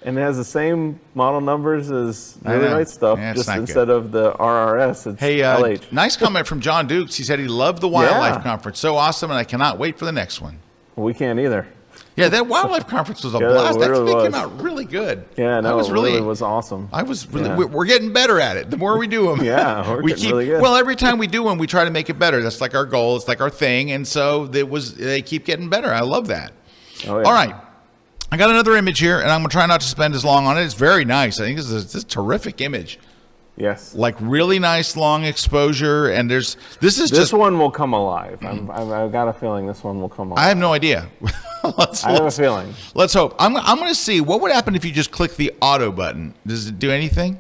And it has the same model numbers as Really know. Right Stuff, Yeah, it's just not instead of the RRS, it's Hey, LH. nice comment from John Dukes. He said he loved the wildlife Yeah. conference. So awesome, and I cannot wait for the next one. We can't either. Yeah, that wildlife conference was a Yeah, blast. it That really thing came was. out really good. Yeah, no, I was it really was awesome. I was really, Yeah. we're getting better at it. The more we do them, Yeah, we're getting really good. Well, every time we do them, we try to make it better. That's like our goal. It's like our thing, and so they keep getting better. I love that. Oh, yeah. All right, I got another image here, and I'm gonna try not to spend as long on it. It's very nice. I think this is a terrific image. Yes. Like really nice long exposure, and this is This just. one will come alive. I've got a feeling this one will come alive. I have no idea. I have a feeling. Let's hope. I'm going to see what would happen if you just click the auto button. Does it do anything?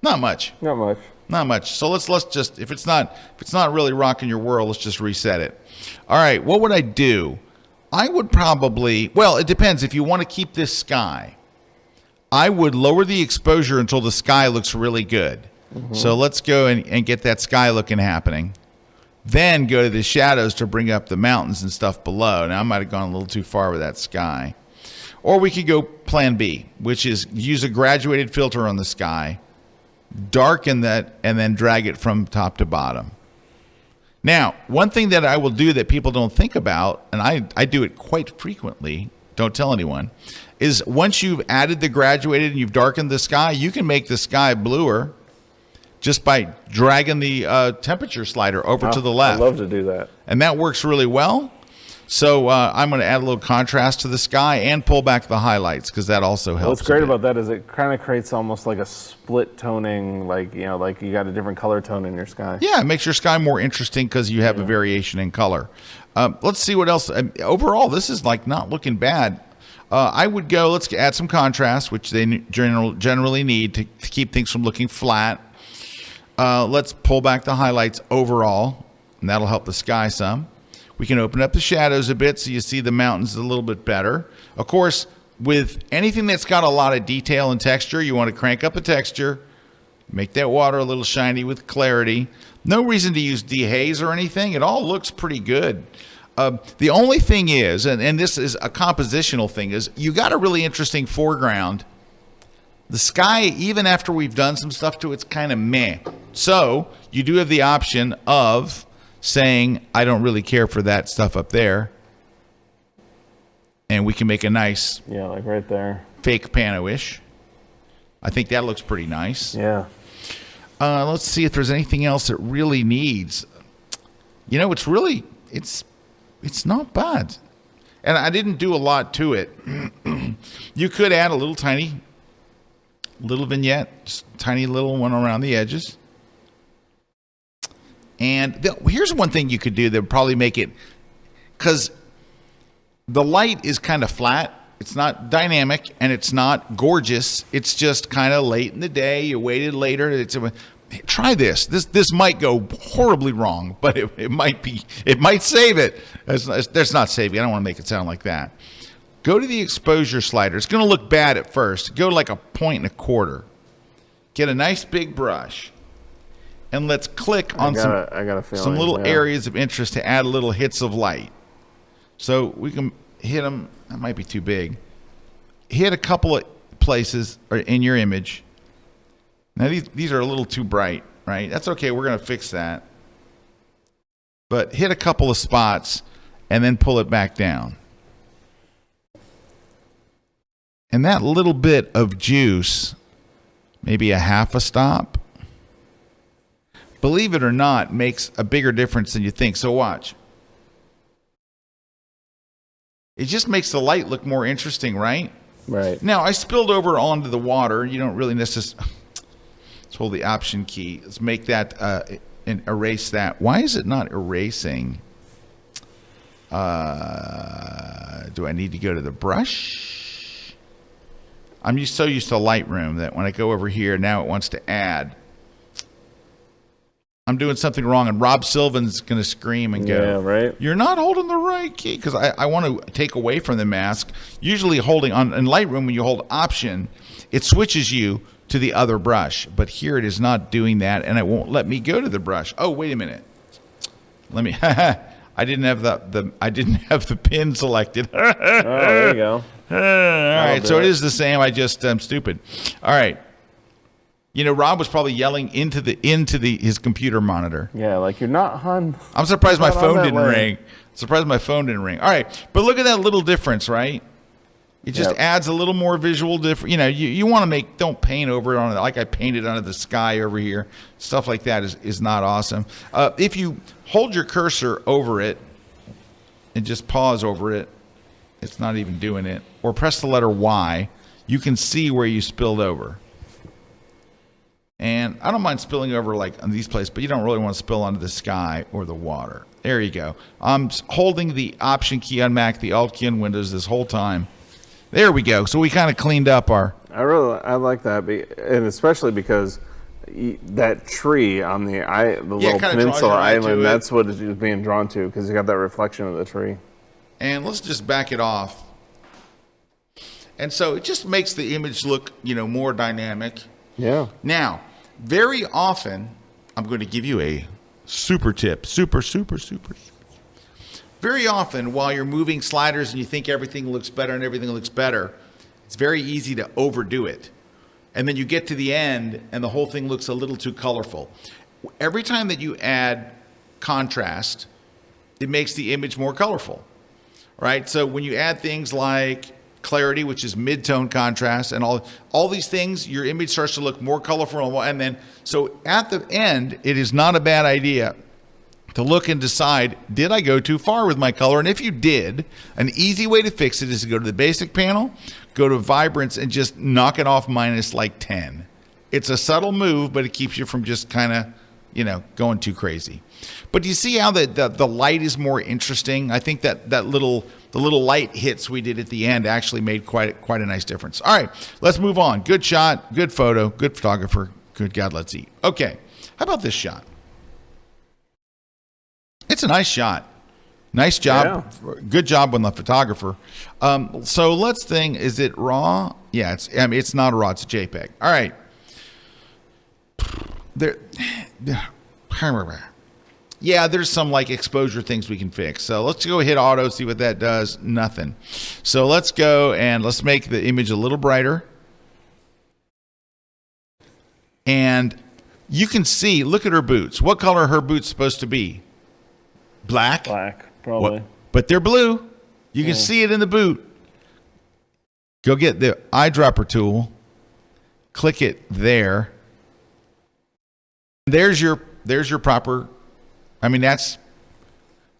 Not much. Not much. Not much. So let's just if it's not really rocking your world, let's just reset it. All right. What would I do? I would probably. Well, it depends. If you want to keep this sky, I would lower the exposure until the sky looks really good. Mm-hmm. So let's go and get that sky looking happening. Then go to the shadows to bring up the mountains and stuff below. Now, I might have gone a little too far with that sky. Or we could go plan B, which is use a graduated filter on the sky, darken that, and then drag it from top to bottom. Now, one thing that I will do that people don't think about, and I do it quite frequently, don't tell anyone, is once you've added the graduated and you've darkened the sky, you can make the sky bluer just by dragging the temperature slider over to the left. I love to do that. And that works really well. So I'm going to add a little contrast to the sky and pull back the highlights because that also helps. What's great about that is it kind of creates almost like a split toning, like you got a different color tone in your sky. Yeah, it makes your sky more interesting because you have a variation in color. Let's see what else. Overall, this is like not looking bad. I would go, let's add some contrast, which they generally need to keep things from looking flat. Let's pull back the highlights overall, and that'll help the sky some. We can open up the shadows a bit so you see the mountains a little bit better. Of course, with anything that's got a lot of detail and texture, you want to crank up the texture, make that water a little shiny with clarity. No reason to use dehaze or anything. It all looks pretty good. The only thing is, and this is a compositional thing, is you got a really interesting foreground. The sky, even after we've done some stuff to it, it's kind of meh. So you do have the option of saying, I don't really care for that stuff up there. And we can make a nice, like right there, fake pano-ish. I think that looks pretty nice. Yeah. Let's see if there's anything else it really needs. It's not bad. And I didn't do a lot to it. You could add a little vignette, just tiny little one around the edges. And here's one thing you could do that would probably make it, because the light is kind of flat. It's not dynamic and it's not gorgeous. It's just kind of late in the day. You waited later. Try this. This might go horribly wrong, but it might save it. That's not saving. I don't want to make it sound like that. Go to the exposure slider. It's going to look bad at first. Go to like 1.25 points. get a nice big brush, and let's click on I got a feeling, some little areas of interest to add little hits of light. So we can hit them. That might be too big. Hit a couple of places in your image. Now these are a little too bright, right? That's okay. We're going to fix that. But hit a couple of spots and then pull it back down. And that little bit of juice, maybe a half a stop, believe it or not, makes a bigger difference than you think. So watch. It just makes the light look more interesting, right? Right. Now, I spilled over onto the water. You don't really necessarily... Let's hold the Option key. Let's make that and erase that. Why is it not erasing? Do I need to go to the brush? I'm so used to Lightroom that when I go over here, now it wants to add. I'm doing something wrong, and Rob Sylvan's going to scream and go, yeah, right. You're not holding the right key, because I want to take away from the mask. Usually holding on in Lightroom, when you hold Option, it switches you to the other brush, but here it is not doing that, and it won't let me go to the brush. Oh, wait a minute. Let me. I didn't have the pin selected. Oh, there you go. All right, so it is the same. I'm stupid. All right. You know, Rob was probably yelling into his computer monitor. Yeah, like you're not on. I'm surprised my not on phone that didn't way. ring. Surprised my phone didn't ring. All right, but look at that little difference, right? It just adds a little more visual difference. You know, you want to don't paint over it on it like I painted under the sky over here. Stuff like that is not awesome. If you hold your cursor over it and just pause over it, it's not even doing it. Or press the letter Y, you can see where you spilled over. And I don't mind spilling over like on these places, but you don't really want to spill onto the sky or the water. There you go. I'm holding the Option key on Mac, the Alt key on Windows this whole time. There we go. So we kind of cleaned up our... I like that, and especially because that tree on the little peninsula island, that's what it's being drawn to, because you got that reflection of the tree. And let's just back it off. And so it just makes the image look, more dynamic. Yeah. Now, very often, I'm going to give you a super tip. Super. Very often, while you're moving sliders and you think everything looks better, it's very easy to overdo it. And then you get to the end and the whole thing looks a little too colorful. Every time that you add contrast, it makes the image more colorful, right? So when you add things like clarity, which is mid-tone contrast, and all these things, your image starts to look more colorful. And then, so at the end, it is not a bad idea to look and decide, did I go too far with my color? And if you did, an easy way to fix it is to go to the basic panel, go to vibrance, and just knock it off minus like 10. It's a subtle move, but it keeps you from just kind of, going too crazy. But do you see how the light is more interesting? I think the little light hits we did at the end actually made quite a nice difference. All right, let's move on. Good shot, good photo, good photographer. Good God, let's eat. Okay, how about this shot? It's a nice shot. Nice job. Yeah. Good job on the photographer. So let's think, is it raw? Yeah, it's not raw, it's a JPEG. All right. Yeah, there's some like exposure things we can fix. So let's go hit auto, see what that does. Nothing. So let's go and let's make the image a little brighter. And you can see, look at her boots. What color are her boots supposed to be? Black, probably. But they're blue. You can see it in the boot. Go get the eyedropper tool. Click it there. There's your proper. I mean, I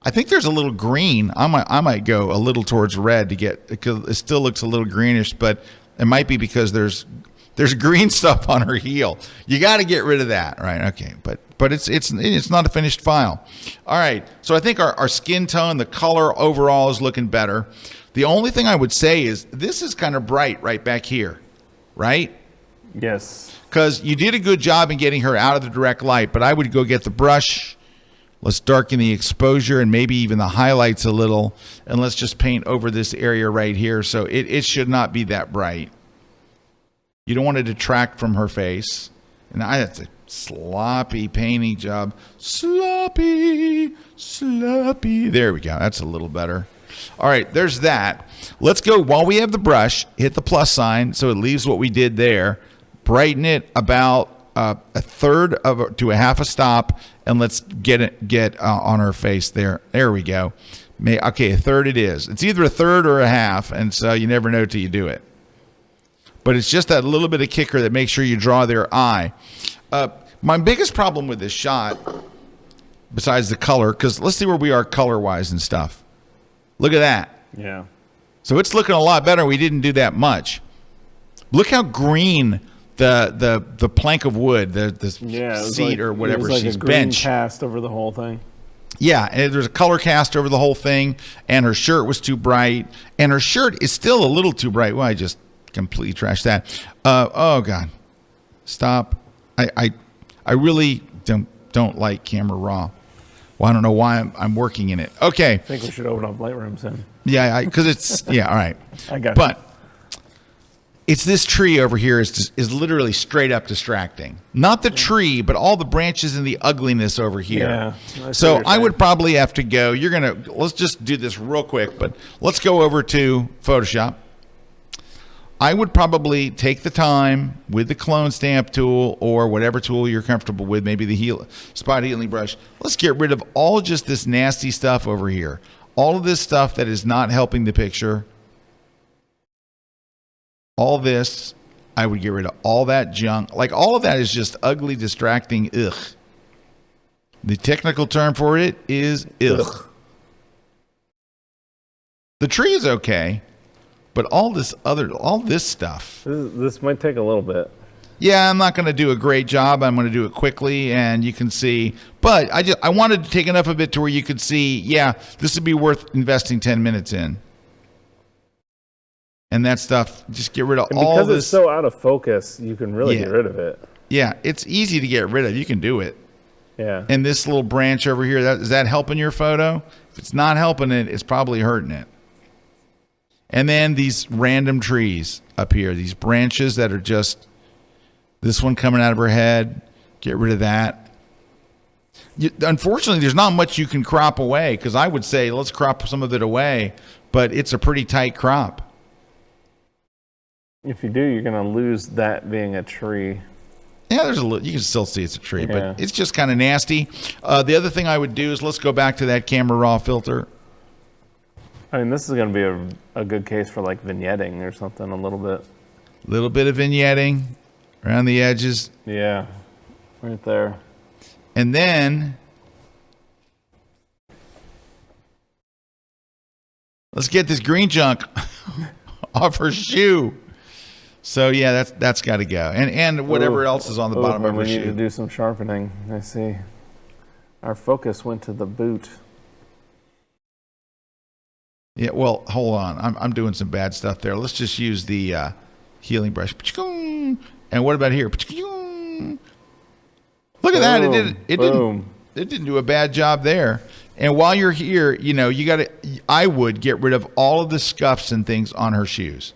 think there's a little green. I might go a little towards red to get, because it still looks a little greenish, but it might be because there's green stuff on her heel. You got to get rid of that, right? Okay, but it's not a finished file. All right, so I think our skin tone, the color overall is looking better. The only thing I would say is this is kind of bright right back here, right? Yes. Because you did a good job in getting her out of the direct light, but I would go get the brush. Let's darken the exposure and maybe even the highlights a little, and let's just paint over this area right here. So it should not be that bright. You don't want to detract from her face. And that's a sloppy painting job. Sloppy. There we go. That's a little better. All right, there's that. Let's go, while we have the brush, hit the plus sign so it leaves what we did there. Brighten it about a third to a half a stop, and let's get on her face there. There we go. Okay, a third it is. It's either a third or a half, and so you never know till you do it. But it's just that little bit of kicker that makes sure you draw their eye. My biggest problem with this shot, besides the color, because let's see where we are color-wise and stuff. Look at that. Yeah. So it's looking a lot better. We didn't do that much. Look how green the plank of wood, the seat or whatever it was like she's a green bench. cast over the whole thing. Yeah, and there's a color cast over the whole thing, and her shirt was too bright, and her shirt is still a little too bright. Well, I just completely trashed that. Oh God, stop! I really don't like camera raw. Well, I don't know why I'm working in it. Okay. I think we should open up Lightroom soon. Yeah, because it's yeah. All right. I got it. But it's this tree over here is literally straight up distracting. Not the tree, but all the branches and the ugliness over here. Yeah. I see So what you're I would saying. probably have to go. Let's just do this real quick, but let's go over to Photoshop. I would probably take the time with the clone stamp tool or whatever tool you're comfortable with, maybe the spot healing brush. Let's get rid of all just this nasty stuff over here. All of this stuff that is not helping the picture. All this, I would get rid of all that junk. Like all of that is just ugly, distracting, ugh. The technical term for it is ugh. The tree is okay, but all this stuff. This might take a little bit. Yeah, I'm not going to do a great job. I'm going to do it quickly, and you can see. But I wanted to take enough of it to where you could see, yeah, this would be worth investing 10 minutes in. And that stuff, just get rid of And all because this. it's so out of focus, you can really Yeah. get rid of it. Yeah, it's easy to get rid of. You can do it. Yeah. And this little branch over here, is that helping your photo? If it's not helping it, it's probably hurting it. And then these random trees up here, these branches that are just, this one coming out of her head, get rid of that. Unfortunately, there's not much you can crop away, because I would say let's crop some of it away, but it's a pretty tight crop. If you do, you're going to lose that being a tree. Yeah, there's a little, you can still see it's a tree, Yeah. but it's just kind of nasty. The other thing I would do is let's go back to that camera raw filter. I mean, this is going to be a good case for like vignetting or something a little bit. Little bit of vignetting around the edges. Yeah, right there. And then let's get this green junk off her shoe. So yeah, that's got to go. And whatever else is on the bottom of her we need to shoe. do some sharpening. I see. Our focus went to the boot. Yeah, well, hold on. I'm doing some bad stuff there. Let's just use the healing brush. And what about here? Look at that. It didn't do a bad job there. And while you're here, I would get rid of all of the scuffs and things on her shoes.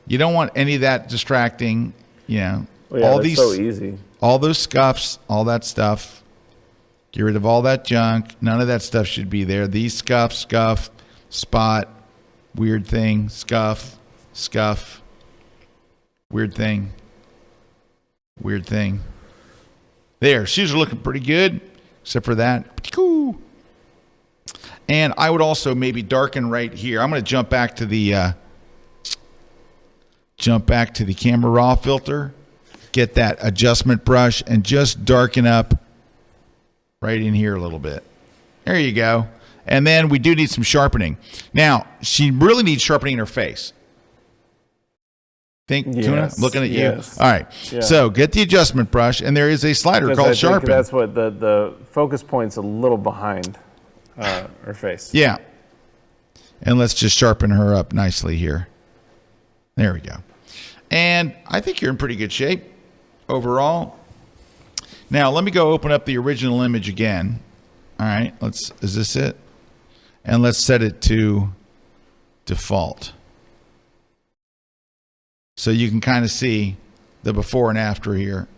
You don't want any of that distracting, Well, yeah, all that's these so easy. all those scuffs, all that stuff. Get rid of all that junk. None of that stuff should be there. These scuff, spot, weird thing, scuff, weird thing. There, shoes are looking pretty good, except for that. Cool. And I would also maybe darken right here. I'm going to jump back to the camera raw filter, get that adjustment brush, and just darken up right in here a little bit. There you go. And then we do need some sharpening. Now, she really needs sharpening in her face. Think, Yes, Kuna? Looking at yes. you. All right. Yeah. So get the adjustment brush, and there is a slider Because called I think sharpen. that's what the focus point's a little behind her face. Yeah. And let's just sharpen her up nicely here. There we go. And I think you're in pretty good shape overall. Now, let me go open up the original image again. All right. Is this it? And let's set it to default. So you can kind of see the before and after here.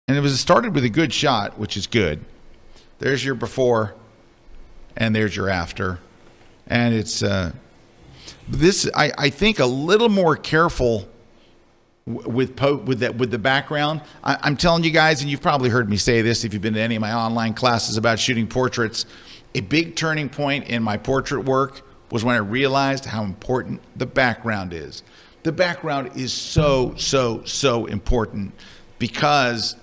And it started with a good shot, which is good. There's your before, and there's your after. And it's this. I think a little more careful with the background. I'm telling you guys, and you've probably heard me say this if you've been to any of my online classes about shooting portraits. A big turning point in my portrait work was when I realized how important the background is. The background is so important because,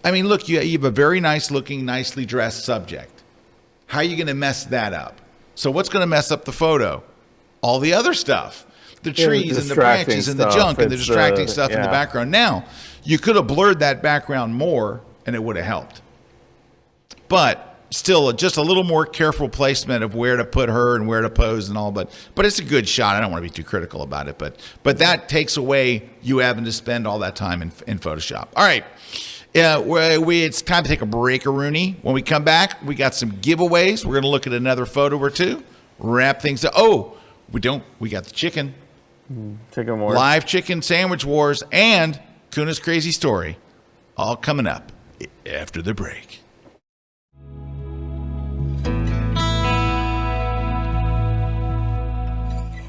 I mean, look, you have a very nice looking, nicely dressed subject. How are you going to mess that up? So what's going to mess up the photo? All the other stuff. The trees and the branches and the junk and the distracting stuff in the background. Now, you could have blurred that background more and it would have helped. But still, just a little more careful placement of where to put her and where to pose and all. But it's a good shot. I don't want to be too critical about it. But that takes away you having to spend all that time in Photoshop. All right. It's time to take a break, Rooney. When we come back, we got some giveaways. We're going to look at another photo or two. Wrap things up. Oh, we got the chicken. Chicken wars. Live chicken sandwich wars and Kuna's crazy story. All coming up after the break.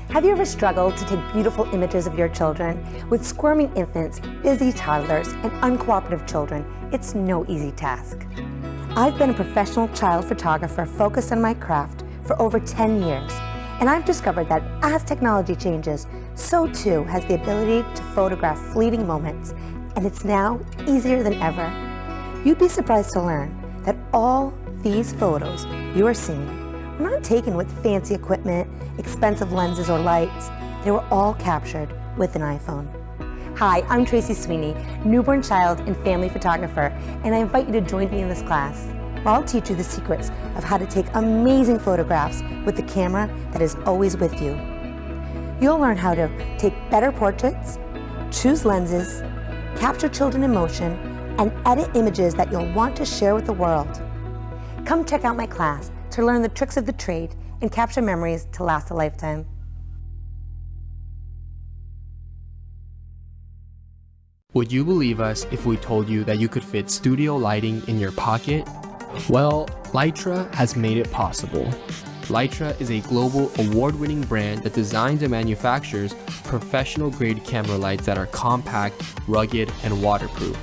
Have you ever struggled to take beautiful images of your children? With squirming infants, busy toddlers, and uncooperative children, it's no easy task. I've been a professional child photographer focused on my craft for over 10 years, and I've discovered that as technology changes, so too has the ability to photograph fleeting moments, and it's now easier than ever. You'd be surprised to learn that all these photos you are seeing were not taken with fancy equipment, expensive lenses or lights. They were all captured with an iPhone. Hi, I'm Tracy Sweeney, newborn child and family photographer, and I invite you to join me in this class, where I'll teach you the secrets of how to take amazing photographs with the camera that is always with you. You'll learn how to take better portraits, choose lenses, capture children in motion, and edit images that you'll want to share with the world. Come check out my class to learn the tricks of the trade and capture memories to last a lifetime. Would you believe us if we told you that you could fit studio lighting in your pocket? Well, Lytra has made it possible. Lytra is a global award-winning brand that designs and manufactures professional-grade camera lights that are compact, rugged, and waterproof.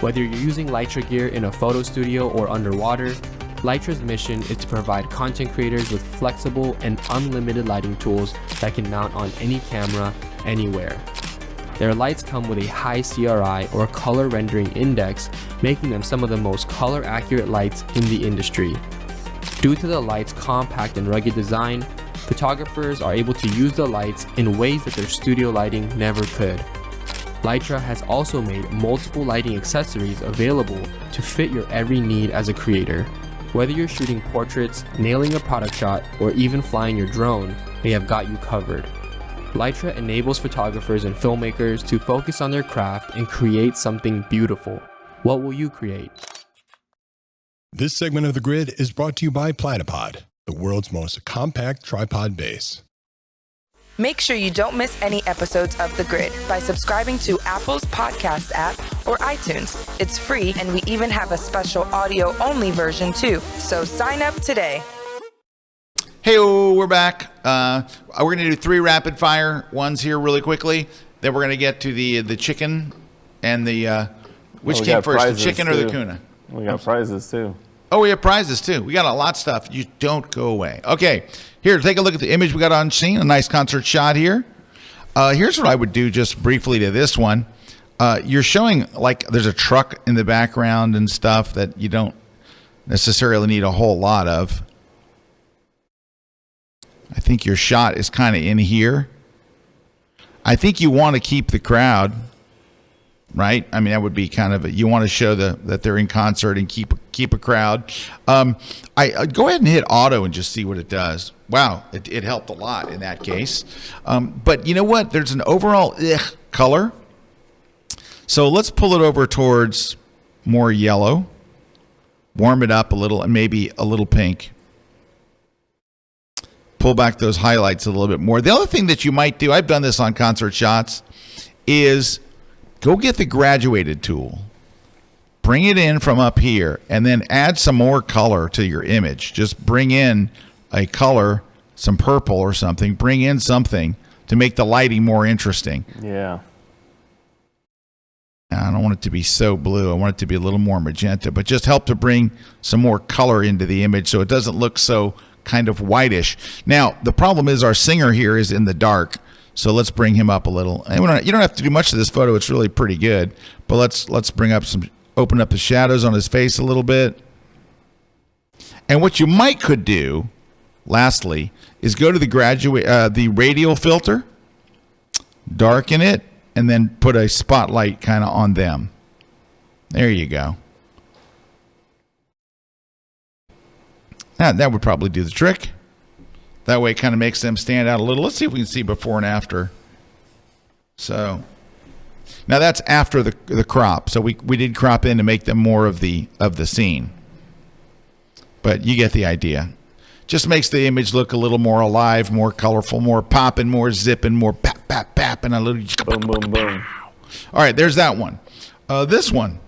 Whether you're using Lytra gear in a photo studio or underwater, Lytra's mission is to provide content creators with flexible and unlimited lighting tools that can mount on any camera, anywhere. Their lights come with a high CRI or color rendering index, making them some of the most color accurate lights in the industry. Due to the light's compact and rugged design, photographers are able to use the lights in ways that their studio lighting never could. Lytra has also made multiple lighting accessories available to fit your every need as a creator. Whether you're shooting portraits, nailing a product shot, or even flying your drone, they have got you covered. Lytra enables photographers and filmmakers to focus on their craft and create something beautiful. What will you create? This segment of The Grid is brought to you by Platypod, the world's most compact tripod base. Make sure you don't miss any episodes of The Grid by subscribing to Apple's podcast app or iTunes. It's free, and we even have a special audio-only version too. So sign up today. Hey, we're back. We're going to do 3 rapid fire ones here really quickly. Then we're going to get to the chicken and the which came first, the chicken or the Kuna? We got prizes too. Oh, we have prizes too. We got a lot of stuff. You don't go away. Okay, here, take a look at the image we got on scene. A nice concert shot here. Here's what I would do just briefly to this one. You're showing like there's a truck in the background and stuff that you don't necessarily need a whole lot of. I think your shot is kind of in here. I think you want to keep the crowd, right? I mean, that would be kind of you want to show that they're in concert and keep a crowd. I go ahead and hit auto and just see what it does. Wow, it helped a lot in that case. But you know what? There's an overall color. So let's pull it over towards more yellow. Warm it up a little and maybe a little pink. Pull back those highlights a little bit more. The other thing that you might do, I've done this on concert shots, is go get the graduated tool, bring it in from up here, and then add some more color to your image. Just bring in a color, some purple or something. Bring in something to make the lighting more interesting. Yeah. I don't want it to be so blue. I want it to be a little more magenta, but just help to bring some more color into the image so it doesn't look so kind of whitish. Now, the problem is our singer here is in the dark, so let's bring him up a little. And you don't have to do much to this photo. It's really pretty good, but let's bring up open up the shadows on his face a little bit. And what you could do, lastly, is go to the radial filter, darken it, and then put a spotlight kind of on them. There you go. That would probably do the trick. That way it kind of makes them stand out a little. Let's see if we can see before and after. So now that's after the crop. So we did crop in to make them more of the scene. But you get the idea. Just makes the image look a little more alive, more colorful, more popping, more zipping, more pap, pap, pap, and a little boom, boom, boom. All right, there's that one. This one,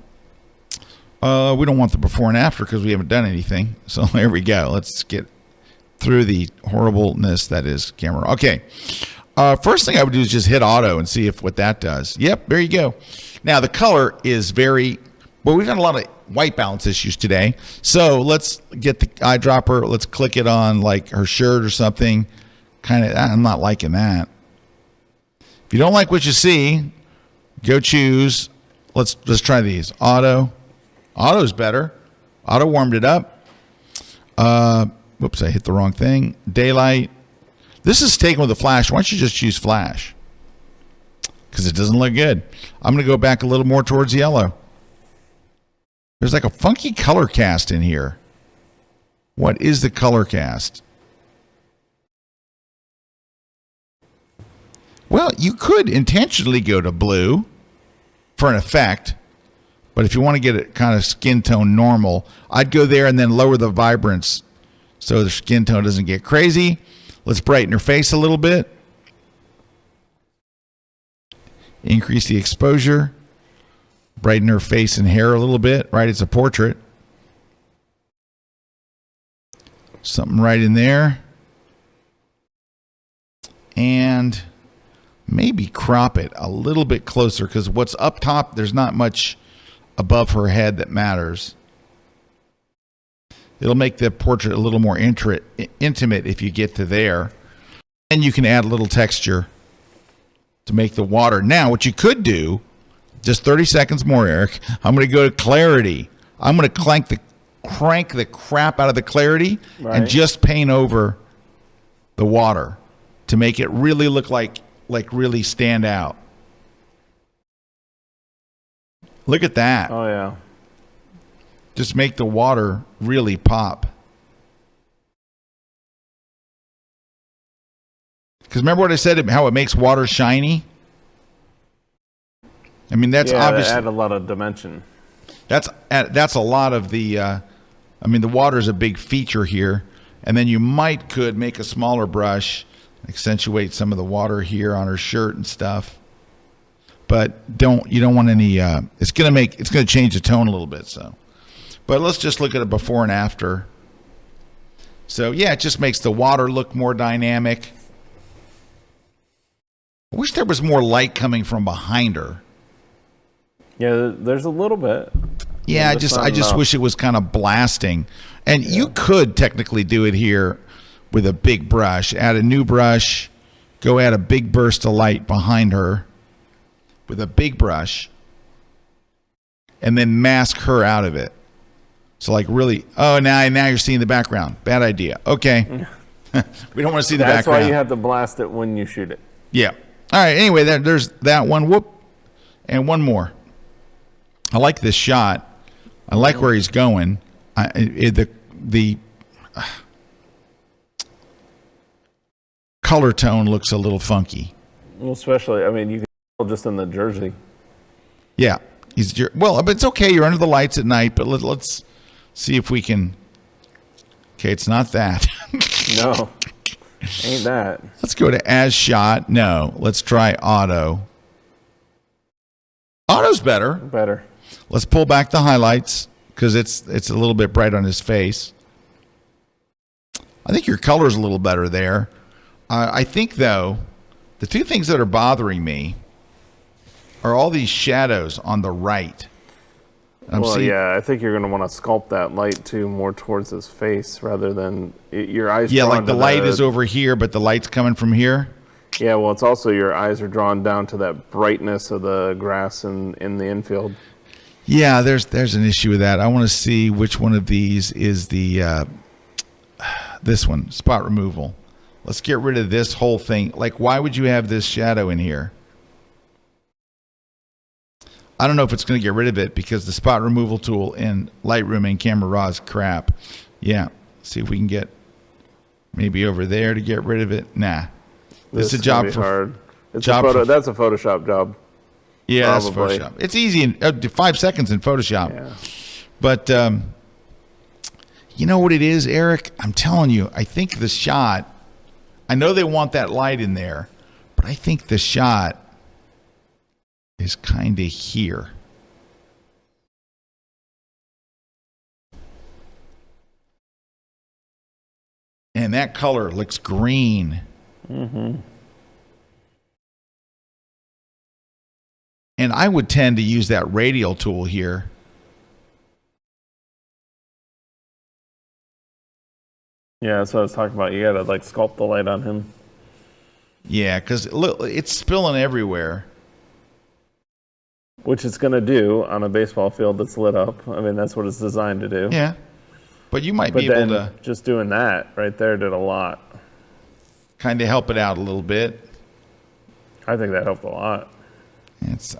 we don't want the before and after because we haven't done anything. So there we go. Let's get through the horribleness that is camera. Okay, first thing I would do is just hit auto and see what that does. Yep, there you go. Now the color is we've got a lot of white balance issues today. So let's get the eyedropper. Let's click it on like her shirt or something. I'm not liking that. If you don't like what you see, go choose. Let's try these. Auto. Auto's better. Auto warmed it up. Whoops, I hit the wrong thing. Daylight. This is taken with a flash. Why don't you just choose flash? Because it doesn't look good. I'm going to go back a little more towards yellow. There's like a funky color cast in here. What is the color cast? Well, you could intentionally go to blue for an effect, but if you want to get it kind of skin tone normal, I'd go there and then lower the vibrance so the skin tone doesn't get crazy. Let's brighten her face a little bit. Increase the exposure. Brighten her face and hair a little bit, right? It's a portrait. Something right in there. And maybe crop it a little bit closer because what's up top, there's not much above her head that matters. It'll make the portrait a little more intimate if you get to there. And you can add a little texture to make the water. Now, what you could do, just 30 seconds more, Eric. I'm going to go to clarity. I'm going to crank the crap out of the clarity and just paint over the water to make it really look like really stand out. Look at that. Oh, yeah. Just make the water really pop. Because remember what I said, how it makes water shiny? I mean, that's obviously add a lot of dimension. That's a lot of the. The water is a big feature here, and then you could make a smaller brush, accentuate some of the water here on her shirt and stuff. But you don't want any. It's gonna change the tone a little bit. So, but let's just look at it before and after. So yeah, it just makes the water look more dynamic. I wish there was more light coming from behind her. Yeah, there's a little bit. Yeah, I just wish it was kind of blasting. And you could technically do it here with a big brush. Add a new brush, go add a big burst of light behind her with a big brush, and then mask her out of it. So like really, now you're seeing the background. Bad idea. Okay. We don't want to see the background. That's why you have to blast it when you shoot it. Yeah. All right, anyway, there's that one. Whoop. And one more. I like this shot. I like where he's going. The color tone looks a little funky. Well, especially, you can tell just in the jersey. Yeah, but it's okay. You're under the lights at night, but let's see if we can. Okay, it's not that. No, ain't that. Let's go to as shot. No, let's try auto. Auto's better. Better. Let's pull back the highlights because it's a little bit bright on his face. I think your color's a little better there. I think, though, the two things that are bothering me are all these shadows on the right. Yeah, I think you're going to want to sculpt that light, too, more towards his face rather than your eyes. Yeah, like the light is over here, but the light's coming from here. Yeah, well, it's also your eyes are drawn down to that brightness of the grass in the infield. Yeah, there's an issue with that. I want to see which one of these is the this one, spot removal. Let's get rid of this whole thing. Like, why would you have this shadow in here? I don't know if it's going to get rid of it because the spot removal tool in Lightroom and Camera Raw is crap. Yeah, see if we can get maybe over there to get rid of it. Nah, this is a job for hard. It's a photo. That's a Photoshop job. Yeah, that's Photoshop. It's easy in 5 seconds in Photoshop. Yeah. But you know what it is, Eric? I'm telling you, I think the shot. I know they want that light in there, but I think the shot is kind of here. And that color looks green. Mm-hmm. And I would tend to use that radial tool here. Yeah, that's what I was talking about. You got to like sculpt the light on him. Yeah, because look, it's spilling everywhere. Which it's going to do on a baseball field that's lit up. I mean, that's what it's designed to do. Yeah. But you might be able to... just doing that right there did a lot. Kind of help it out a little bit. I think that helped a lot. It's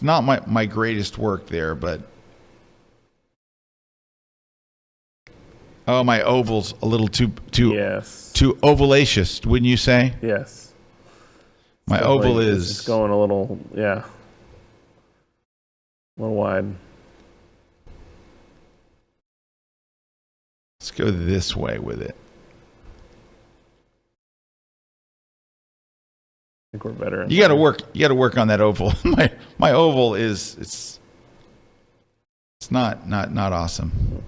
not my greatest work there, but... Oh, my oval's a little too ovalacious, wouldn't you say? Yes. My oval is... It's going a little, a little wide. Let's go this way with it. I think we're better. You got to work. You got to work on that oval. my oval is it's not awesome.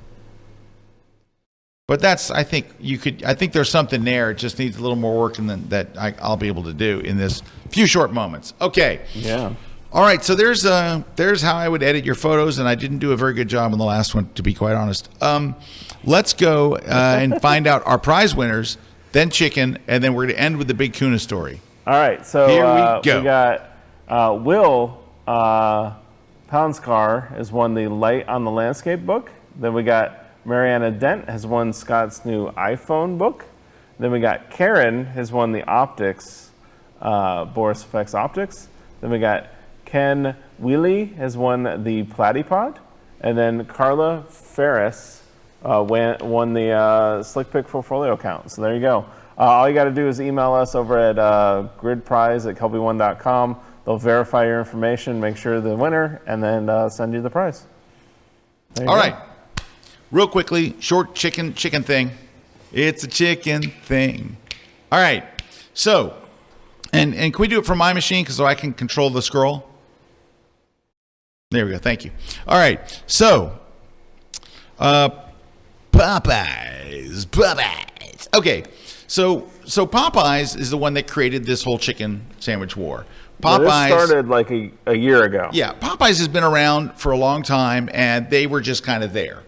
But that's I think there's something there. It just needs a little more work than that I'll be able to do in this few short moments. Okay. Yeah. All right, so there's how I would edit your photos, and I didn't do a very good job on the last one, to be quite honest. Let's go and find out our prize winners, then chicken, and then we're going to end with the big Kuna story. All right, so here we go. We got Will Poundscar has won the Light on the Landscape book. Then we got Mariana Dent has won Scott's new iPhone book. Then we got Karen has won the Optics, Boris FX Optics. Then we got Ken Wheely has won the Platypod, and then Carla Ferris won the Slick Pick portfolio account. So there you go. All you got to do is email us over at gridprize@kelby1.com. They'll verify your information, make sure the winner, and then send you the prize. All right. Real quickly, short chicken thing. It's a chicken thing. All right. So, and can we do it from my machine so I can control the scroll? There we go. Thank you. All right. So, Popeyes. Okay. So Popeyes is the one that created this whole chicken sandwich war. Popeyes this started like a year ago. Yeah. Popeyes has been around for a long time, and they were just kind of there.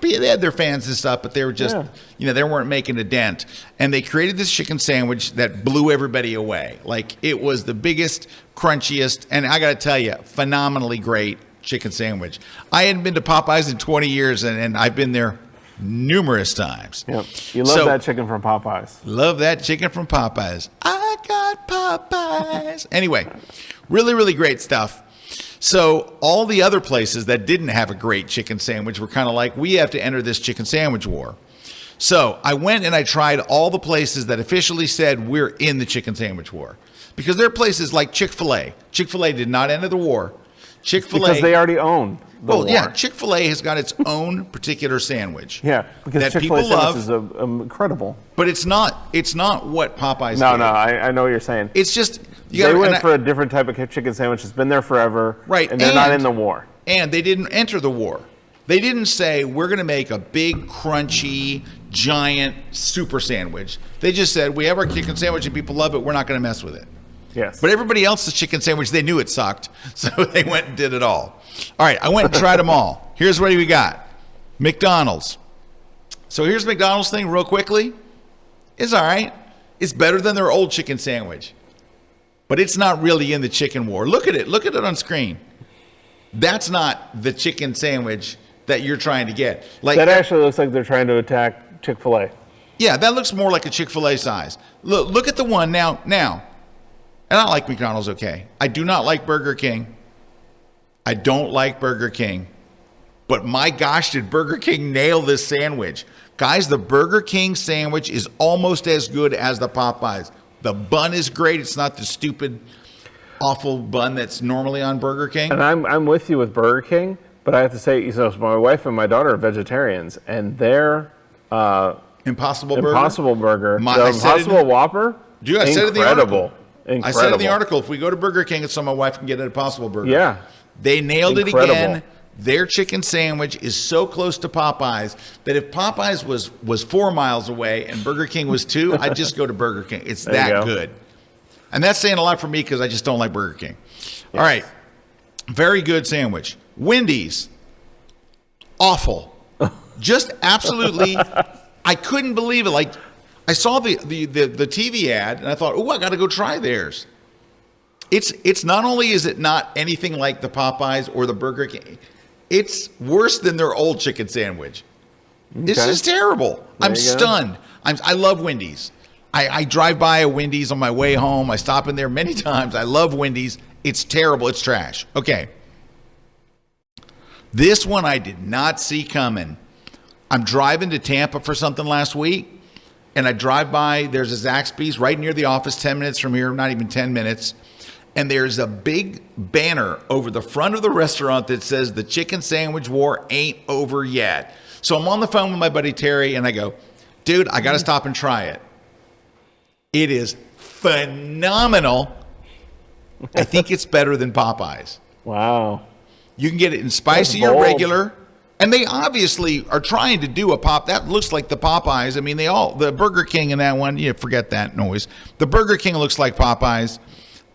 They had their fans and stuff, but they were just, they weren't making a dent. And they created this chicken sandwich that blew everybody away. Like, it was the biggest, crunchiest, and I got to tell you, phenomenally great chicken sandwich. I hadn't been to Popeyes in 20 years, and I've been there numerous times. Yep. You love that chicken from Popeyes. Love that chicken from Popeyes. I got Popeyes. Anyway, really, really great stuff. So all the other places that didn't have a great chicken sandwich were kind of like, we have to enter this chicken sandwich war. So I went and I tried all the places that officially said we're in the chicken sandwich war. Because there are places like Chick-fil-A. Chick-fil-A did not enter the war. Chick-fil-A... Because they already own the war. Yeah, Chick-fil-A has got its own particular sandwich. Yeah, because that Chick-fil-A people love, is incredible. But it's not what Popeyes No, did. I know what you're saying. It's just... They went for a different type of chicken sandwich. It's been there forever. Right. And they're not in the war. And they didn't enter the war. They didn't say, we're going to make a big, crunchy, giant super sandwich. They just said, we have our chicken sandwich and people love it. We're not going to mess with it. Yes. But everybody else's chicken sandwich, they knew it sucked. So they went and did it all. All right, I went and tried them all. Here's what we got. McDonald's. So here's McDonald's thing real quickly. It's all right. It's better than their old chicken sandwich. But it's not really in the chicken war. Look at it. Look at it on screen. That's not the chicken sandwich that you're trying to get. Like that actually looks like they're trying to attack Chick-fil-A. Yeah, that looks more like a Chick-fil-A size. Look at the one now. And I like McDonald's, okay. I do not like Burger King. I don't like Burger King. But my gosh, did Burger King nail this sandwich. Guys, the Burger King sandwich is almost as good as the Popeyes. The bun is great. It's not the stupid, awful bun that's normally on Burger King. And I'm with you with Burger King, but I have to say, so my wife and my daughter are vegetarians, and their Impossible Burger, the Impossible Whopper, dude, I said in the article. Incredible. I said in the article, if we go to Burger King, it's so my wife can get an Impossible Burger. Yeah. They nailed it again. Their chicken sandwich is so close to Popeyes that if Popeyes was 4 miles away and Burger King was 2, I'd just go to Burger King. It's that good. And that's saying a lot for me because I just don't like Burger King. Yes. All right. Very good sandwich. Wendy's. Awful. Just absolutely. I couldn't believe it. Like, I saw the TV ad and I thought, oh, I got to go try theirs. It's not only is it not anything like the Popeyes or the Burger King, it's worse than their old chicken sandwich. Okay. It's just terrible. I'm stunned. I love Wendy's. I drive by a Wendy's on my way home. I stop in there many times. I love Wendy's. It's terrible. It's trash. Okay. This one I did not see coming. I'm driving to Tampa for something last week, and I drive by. There's a Zaxby's right near the office, 10 minutes from here, not even 10 minutes. And there's a big banner over the front of the restaurant that says the chicken sandwich war ain't over yet. So I'm on the phone with my buddy Terry, and I go, dude, I got to stop and try it. It is phenomenal. I think it's better than Popeyes. Wow. You can get it in spicy or regular. And they obviously are trying to do a pop. That looks like the Popeyes. I mean, the Burger King in that one, forget that noise. The Burger King looks like Popeyes.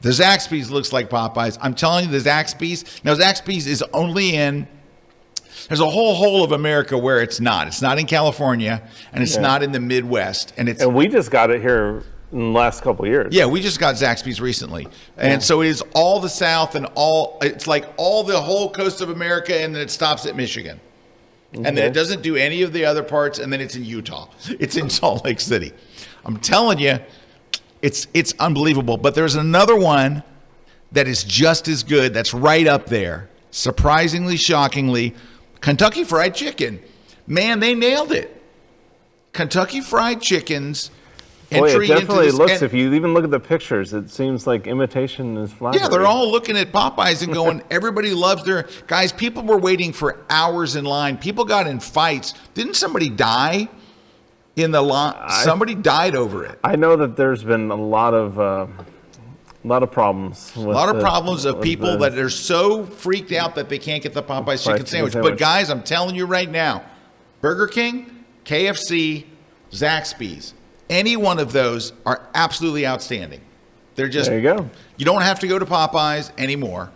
The Zaxby's looks like Popeyes. I'm telling you, the Zaxby's. Now, Zaxby's is only there's a whole hole of America where it's not. It's not in California, and it's not in the Midwest. And we just got it here in the last couple of years. Yeah, we just got Zaxby's recently. And so it is all the South and it's like all the whole coast of America, and then it stops at Michigan. Okay. And then it doesn't do any of the other parts, and then it's in Utah. It's in Salt Lake City. I'm telling you, it's unbelievable. But there's another one that is just as good, that's right up there. Surprisingly, shockingly, Kentucky Fried Chicken. Man, they nailed it. Kentucky Fried Chicken's entry it definitely into looks, if you even look at the pictures, it seems like imitation is flattery. Yeah, they're all looking at Popeyes and going, everybody loves their... Guys, people were waiting for hours in line. People got in fights. Didn't somebody die in the line? Somebody died over it. I know that there's been a lot of problems. A lot of problems of people that are so freaked out that they can't get the Popeyes chicken sandwich. But guys, I'm telling you right now, Burger King, KFC, Zaxby's, any one of those are absolutely outstanding. They're just, there you go. You don't have to go to Popeyes anymore.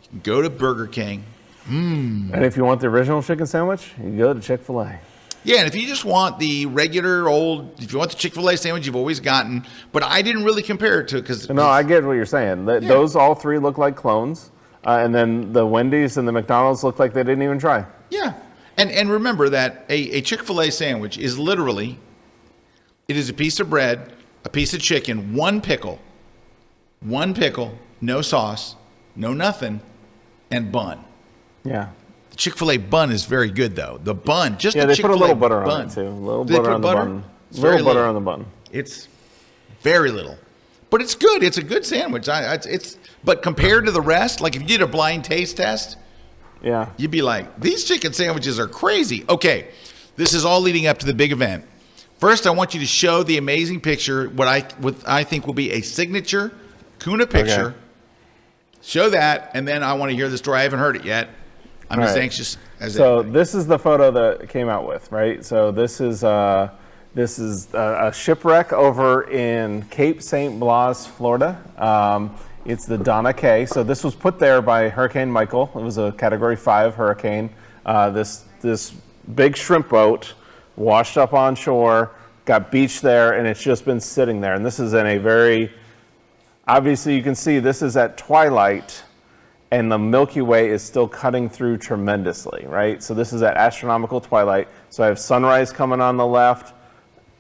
You can go to Burger King. And if you want the original chicken sandwich, you go to Chick-fil-A. Yeah, and if you just want the regular old, if you want the Chick-fil-A sandwich you've always gotten, but I didn't really compare it to it because... No, I get what you're saying. Those all three look like clones, and then the Wendy's and the McDonald's look like they didn't even try. Yeah, and remember that a Chick-fil-A sandwich is literally... It is a piece of bread, a piece of chicken, one pickle, no sauce, no nothing, and bun. Yeah. The Chick-fil-A bun is very good, though. The bun, just the the Chick-fil-A Chick-fil-A put a little butter bun. on it, too. A little butter on the bun. Little butter on the bun. It's very little. But it's good. It's a good sandwich. But compared to the rest, like if you did a blind taste test, you'd be like, these chicken sandwiches are crazy. Okay, this is all leading up to the big event. First, I want you to show the amazing picture, what I think will be a signature Kuna picture. Okay. Show that, and then I want to hear the story. I haven't heard it yet. I'm as Right. anxious as So anybody. this is the photo that it came out with, right? So this is a shipwreck over in Cape St. Blas, Florida. It's the Donna K. So this was put there by Hurricane Michael. It was a Category 5 hurricane. This big shrimp boat washed up on shore, got beached there, and it's just been sitting there. And this is in a very, obviously you can see this is at twilight, and the Milky Way is still cutting through tremendously, right? So this is at astronomical twilight. So I have sunrise coming on the left,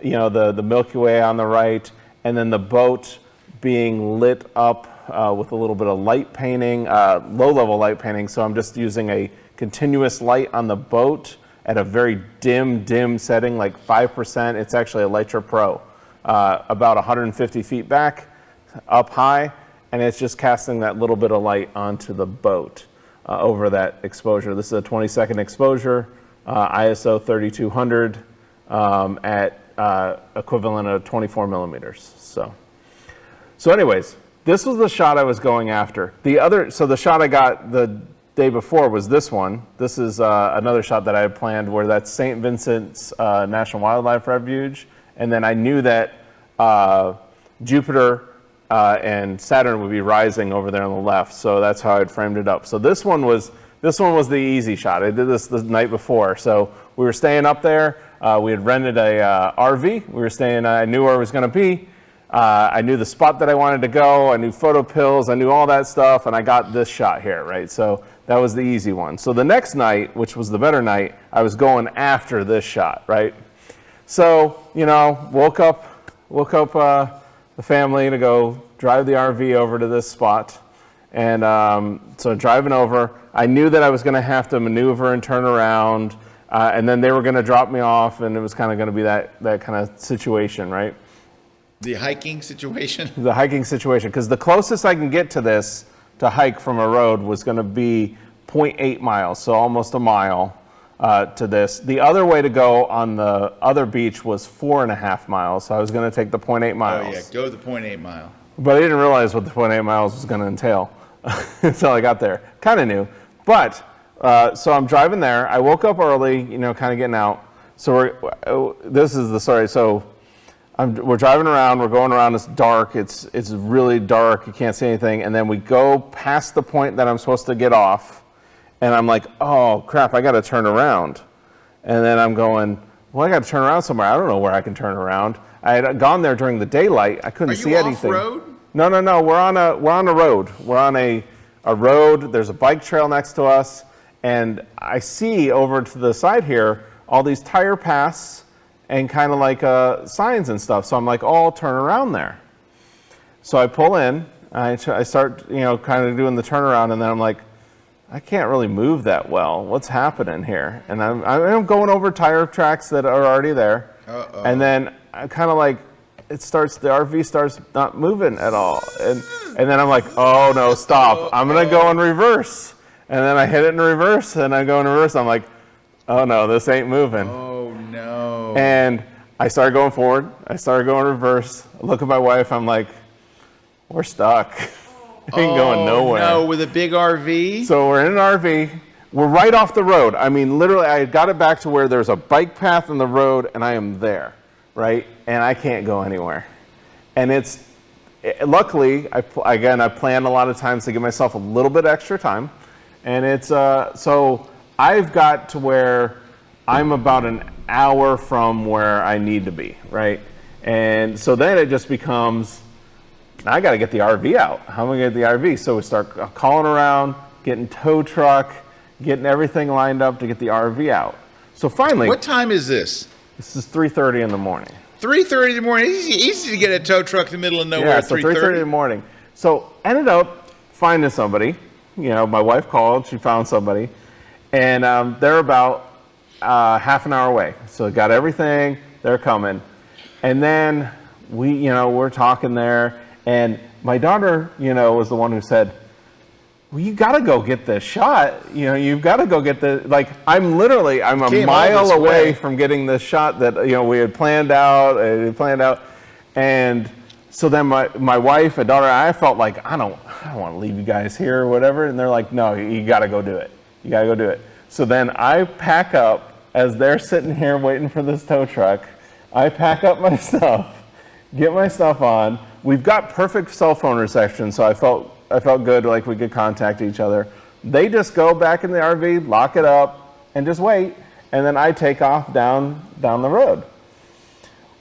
you know, the Milky Way on the right, and then the boat being lit up with a little bit of light painting, low-level light painting. So I'm just using a continuous light on the boat at a very dim setting, like 5%. It's actually a Lytra Pro, about 150 feet back, up high, and it's just casting that little bit of light onto the boat over that exposure. This is a 20-second exposure, ISO 3200 at equivalent of 24 millimeters. So anyways, this was the shot I was going after. So the shot I got the day before was this one. This is another shot that I had planned where that's St. Vincent's National Wildlife Refuge, and then I knew that Jupiter and Saturn would be rising over there on the left, so that's how I'd framed it up. So this one was the easy shot. I did this the night before. So we were staying up there. We had rented a RV. We were staying. I knew where I was going to be. I knew the spot that I wanted to go. I knew photo pills. I knew all that stuff, and I got this shot here, right? So that was the easy one. So the next night, which was the better night, I was going after this shot, right? So, you know, woke up the family to go drive the RV over to this spot. And so driving over, I knew that I was going to have to maneuver and turn around, and then they were going to drop me off, and it was kind of going to be that kind of situation, right? The hiking situation? The hiking situation, because the closest I can get to this to hike from a road was going to be 0.8 miles, so almost a mile to this. The other way to go on the other beach was 4.5 miles, so I was going to take the 0.8 miles. Oh yeah, go the 0.8 mile. But I didn't realize what the 0.8 miles was going to entail until I got there. Kind of knew. But, so I'm driving there. I woke up early, you know, kind of getting out. So this is the story. So we're driving around. We're going around. It's dark. It's really dark. You can't see anything. And then we go past the point that I'm supposed to get off. And I'm like, oh, crap, I got to turn around. And then I'm going, well, I got to turn around somewhere. I don't know where I can turn around. I had gone there during the daylight. I couldn't see anything. Are you off-road? No. We're on a road. We're on a road. There's a bike trail next to us. And I see over to the side here all these tire paths and kind of like signs and stuff. So I'm like, oh, I'll turn around there. So I pull in. I start, you know, kind of doing the turnaround. And then I'm like, I can't really move that well. What's happening here? And I'm going over tire tracks that are already there. Uh-oh. And then I kind of like, the RV starts not moving at all. And then I'm like, oh no, stop. I'm going to go in reverse. And then I hit it in reverse and I go in reverse. I'm like, oh no, this ain't moving. Oh no. And I started going forward. I started going reverse. I look at my wife. I'm like, we're stuck. Ain't going nowhere. No, with a big RV? So we're in an RV. We're right off the road. I mean, literally, I got it back to where there's a bike path in the road, and I am there, right? And I can't go anywhere. And luckily, I planned a lot of times to give myself a little bit extra time. And so I've got to where I'm about an hour from where I need to be, right? And so then it just becomes, I got to get the RV out. How am I going to get the RV? So we start calling around, getting tow truck, getting everything lined up to get the RV out. So finally. What time is this? This is 3:30 in the morning. 3:30 in the morning. Easy to get a tow truck in the middle of nowhere Yeah, at so 3:30. 3:30 in the morning. So ended up finding somebody. You know, my wife called. She found somebody. And they're about half an hour away. So got everything. They're coming. And then we're talking there. And my daughter, was the one who said, well, you got to go get this shot. You've got to go get I'm a mile away from getting this shot that, we had planned out. And So then my wife and daughter, I felt like, I don't want to leave you guys here or whatever. And they're like, no, you got to go do it. You got to go do it. So then I pack up as they're sitting here waiting for this tow truck. I pack up my stuff, get my stuff on. We've got perfect cell phone reception, so I felt good, like we could contact each other. They just go back in the RV, lock it up, and just wait. And then I take off down the road.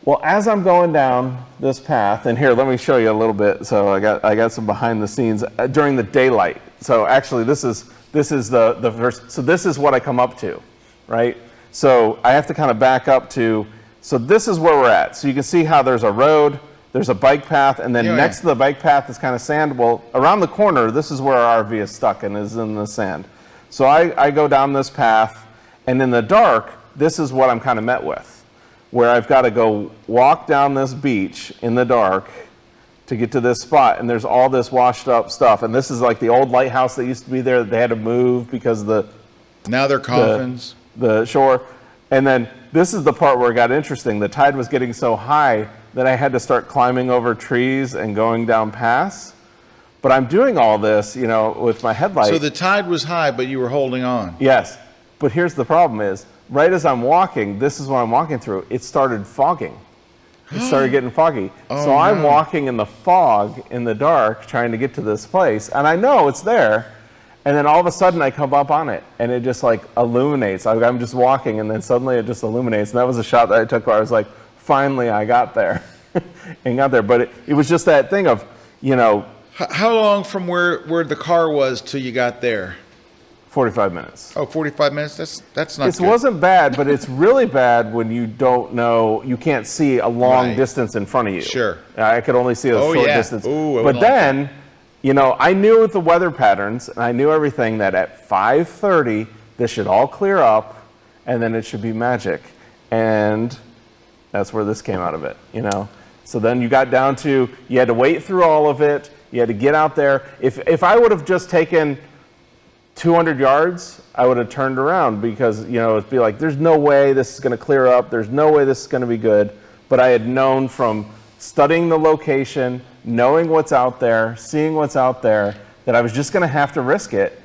Well, as I'm going down this path, and here, let me show you a little bit. So I got some behind the scenes during the daylight. So actually, this is the first. So this is what I come up to, right? So I have to kind of back up to. So this is where we're at. So you can see how there's a road, there's a bike path, and then next to the bike path is kind of sand. Well, around the corner, this is where our RV is stuck and is in the sand. So I go down this path, and in the dark, this is what I'm kind of met with, where I've got to go walk down this beach in the dark to get to this spot, and there's all this washed up stuff. And this is like the old lighthouse that used to be there that they had to move because of the... Now they're coffins. The shore. And then this is the part where it got interesting. The tide was getting so high that I had to start climbing over trees and going down paths. But I'm doing all this, you know, with my headlight. So the tide was high, but you were holding on. Yes. But here's the problem is, right as I'm walking, this is what I'm walking through, it started fogging. It started getting foggy. So I'm walking in the fog in the dark trying to get to this place, and I know it's there, and then all of a sudden I come up on it, and it just like illuminates. I'm just walking, and then suddenly it just illuminates, and that was a shot that I took where I was like, finally I got there, and got there. But it was just that thing of, you know. How long from where the car was till you got there? 45 minutes. Oh, 45 minutes? That's not good. It wasn't bad, but it's really bad when you don't know, you can't see a long distance in front of you. Sure. I could only see a short distance. Ooh, but then, you know, I knew with the weather patterns, and I knew everything that at 5:30, this should all clear up, and then it should be magic. And that's where this came out of it, you know. So then you got down to, you had to wait through all of it. You had to get out there. If I would have just taken 200 yards, I would have turned around because, you know, it'd be like, there's no way this is going to clear up. There's no way this is going to be good. But I had known from studying the location, knowing what's out there, seeing what's out there, that I was just going to have to risk it.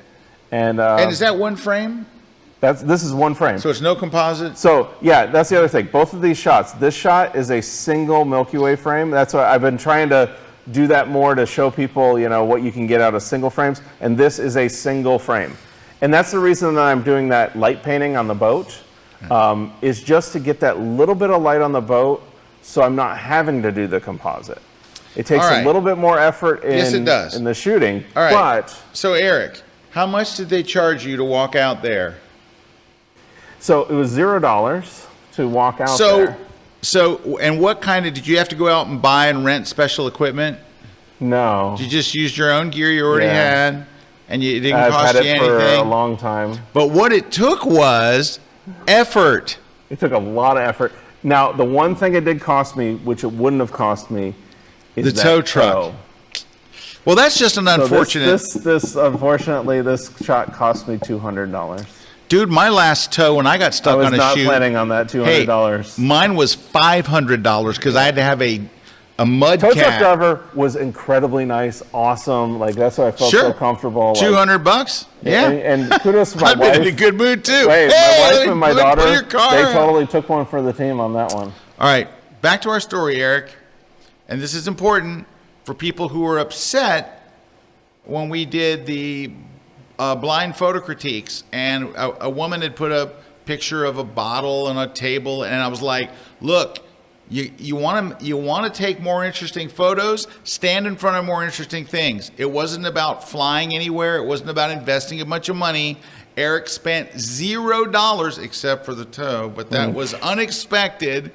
And is that one frame? This is one frame. So it's no composite? So, yeah, that's the other thing. Both of these shots, this shot is a single Milky Way frame. That's why I've been trying to do that more to show people, you know, what you can get out of single frames. And this is a single frame. And that's the reason that I'm doing that light painting on the boat, is just to get that little bit of light on the boat so I'm not having to do the composite. It takes a little bit more effort in the shooting. All right. But, so, Eric, how much did they charge you to walk out there? So it was $0 to walk out there. So, and what kind of, did you have to go out and buy and rent special equipment? No. Did you just use your own gear you already had, and it didn't I've cost had you it anything? for a long time. But what it took was effort. It took a lot of effort. Now, the one thing it did cost me, which it wouldn't have cost me, is the tow truck. Well, that's just an unfortunate. Unfortunately, this shot cost me $200. Dude, my last tow when I got stuck on a shoot. I was not planning on that $200. Hey, mine was $500 because I had to have a mud tow cap. Truck driver was incredibly nice, awesome. Like that's why I felt so comfortable. $200? Yeah. And kudos to my wife. I've been in a good mood too. Hey, my wife and my daughter, they in. totally took one for the team on that one. All right, back to our story, Eric. And this is important for people who were upset when we did the blind photo critiques, and a woman had put a picture of a bottle on a table, and I was like, look, you want to take more interesting photos, stand in front of more interesting things. It wasn't about flying anywhere. It wasn't about investing a bunch of money. Eric spent $0 except for the tow, but that was unexpected.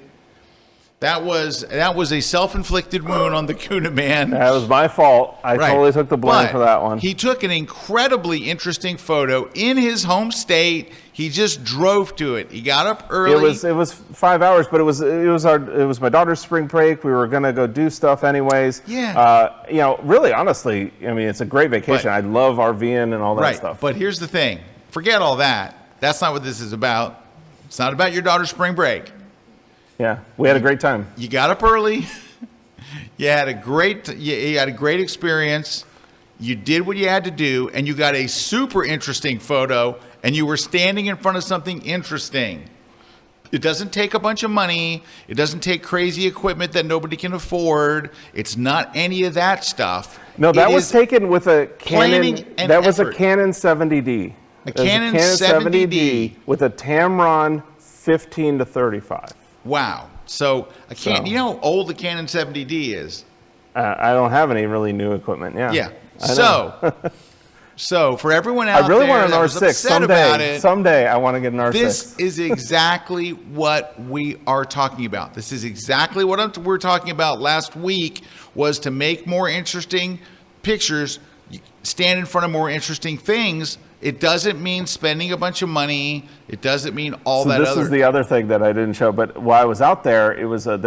That was a self-inflicted wound on the Kuna man. That was my fault. I totally took the blame for that one. He took an incredibly interesting photo in his home state. He just drove to it. He got up early. It was 5 hours, but it was my daughter's spring break. We were gonna go do stuff anyways. Yeah. You know, really, honestly, I mean, it's a great vacation. I love RVing and all that stuff. But here's the thing. Forget all that. That's not what this is about. It's not about your daughter's spring break. Yeah, we had a great time. You got up early. You had a great experience. You did what you had to do, and you got a super interesting photo, and you were standing in front of something interesting. It doesn't take a bunch of money. It doesn't take crazy equipment that nobody can afford. It's not any of that stuff. No, that was taken with a Canon. That was a Canon 70D. A Canon 70D with a Tamron 15 to 35. Wow. So you know how old the Canon 70D is? I don't have any really new equipment. Yeah. Yeah. So for everyone out I really there want an R6 someday. I want to get an R6. This is exactly what we are talking about. This is exactly what we were talking about last week, was to make more interesting pictures, stand in front of more interesting things. It doesn't mean spending a bunch of money. It doesn't mean This is the other thing that I didn't show. But while I was out there, there was a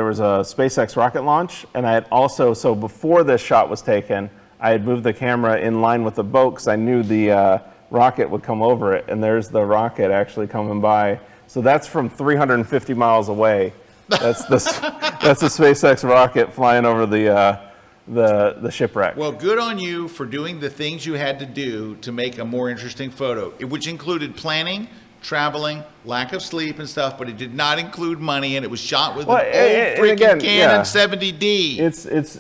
SpaceX rocket launch, and I had also, so before this shot was taken, I had moved the camera in line with the boat because I knew the rocket would come over it, and there's the rocket actually coming by. So that's from 350 miles away. That's the SpaceX rocket flying over the shipwreck. Well, good on you for doing the things you had to do to make a more interesting photo, which included planning, traveling, lack of sleep and stuff, but it did not include money, and it was shot with an old freaking Canon 70D.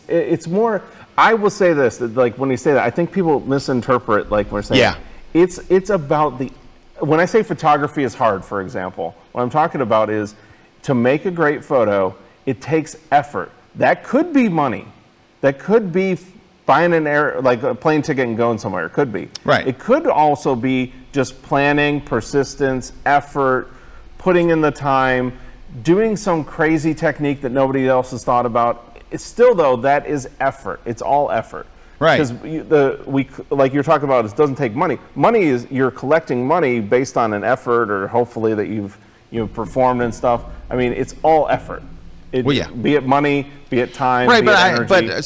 It's more. I will say this, that like when you say that, I think people misinterpret like we're saying. Yeah. It's about when I say photography is hard, for example, what I'm talking about is to make a great photo, it takes effort. That could be money. That could be buying like a plane ticket and going somewhere. It could be. Right. It could also be just planning, persistence, effort, putting in the time, doing some crazy technique that nobody else has thought about. It's still, though, that is effort. It's all effort. Right. Because like you're talking about, it doesn't take money. Money is, you're collecting money based on an effort, or hopefully that you've performed and stuff. I mean, it's all effort. Be it money, be it time, right? Be it energy. But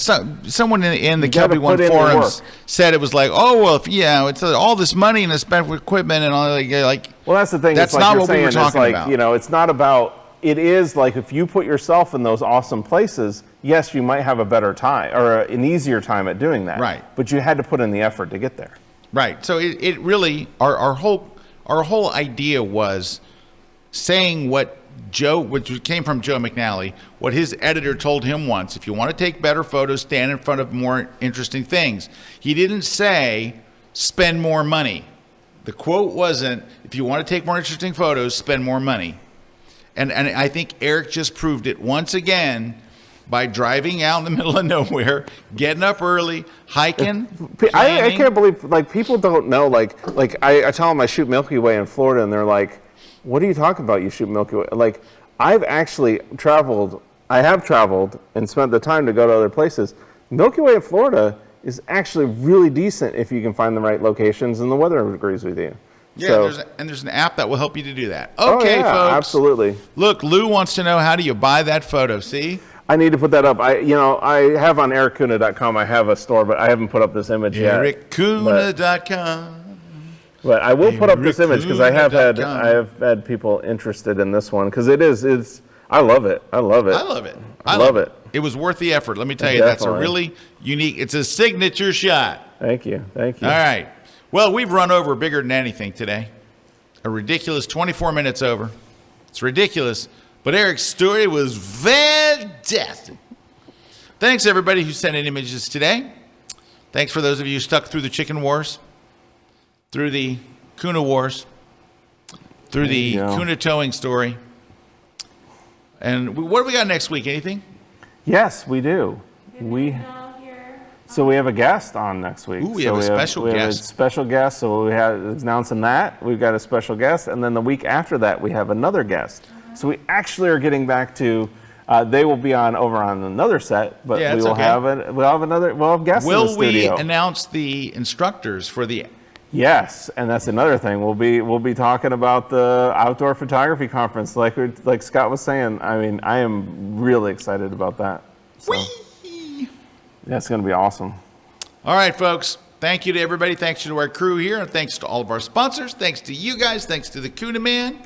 someone in the Kelby One forums said it was like, oh well, if it's all this money and it's spent for equipment and all like. Well, that's the thing. That's not what we were talking about. It's not about. It is like if you put yourself in those awesome places, yes, you might have a better time or an easier time at doing that. Right. But you had to put in the effort to get there. Right. So it really our whole idea was saying what which came from Joe McNally, what his editor told him once: if you want to take better photos, stand in front of more interesting things. He didn't say spend more money. The quote wasn't, if you want to take more interesting photos, spend more money. And I think Erik just proved it once again by driving out in the middle of nowhere, getting up early, hiking. I can't believe, like, people don't know, like I tell them I shoot Milky Way in Florida, and they're like, what are you talking about, you shoot Milky Way? Like, I have traveled and spent the time to go to other places. Milky Way in Florida is actually really decent if you can find the right locations and the weather agrees with you. Yeah, there's an app that will help you to do that. Okay, folks. Absolutely. Look, Lou wants to know, how do you buy that photo? See? I need to put that up. I have on erickuna.com. I have a store, but I haven't put up this image yet. erickuna.com. But I will put up this image because I have had people interested in this one because I love it. I love it. It was worth the effort. Let me tell you, that's a really unique. It's a signature shot. Thank you. All right. Well, we've run over bigger than anything today. A ridiculous 24 minutes over. It's ridiculous. But Erik's story was fantastic. Thanks, everybody who sent in images today. Thanks for those of you who stuck through the chicken wars, through the Kuna wars, through the Kuna towing story. And what do we got next week? Anything? Yes, we do. So we have a guest on next week. Ooh, we have a special guest. We have a special guest, so we have announcing that. We've got a special guest, and then the week after that, we have another guest. So we actually are getting back to, they will be over on another set, but we'll have guests in the studio. Will we announce the instructors for the... Yes, and that's another thing. We'll be talking about the outdoor photography conference, like Scott was saying. I mean, I am really excited about that. So. That's going to be awesome. All right, folks. Thank you to everybody. Thanks to our crew here. And thanks to all of our sponsors. Thanks to you guys. Thanks to the Kuna Man.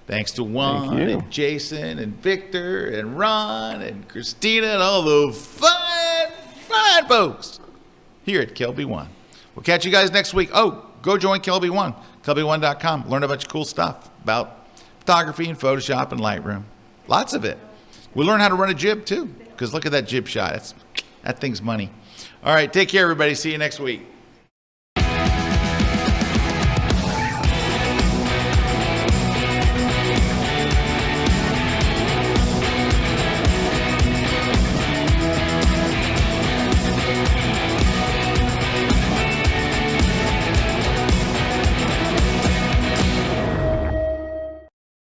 Thanks to Juan and Jason and Victor and Ron and Christina and all the fine folks here at Kelby One. We'll catch you guys next week. Oh, go join Kelby One, kelby1.com. Learn a bunch of cool stuff about photography and Photoshop and Lightroom. Lots of it. We'll learn how to run a jib too, because look at that jib shot. That thing's money. All right, take care, everybody. See you next week.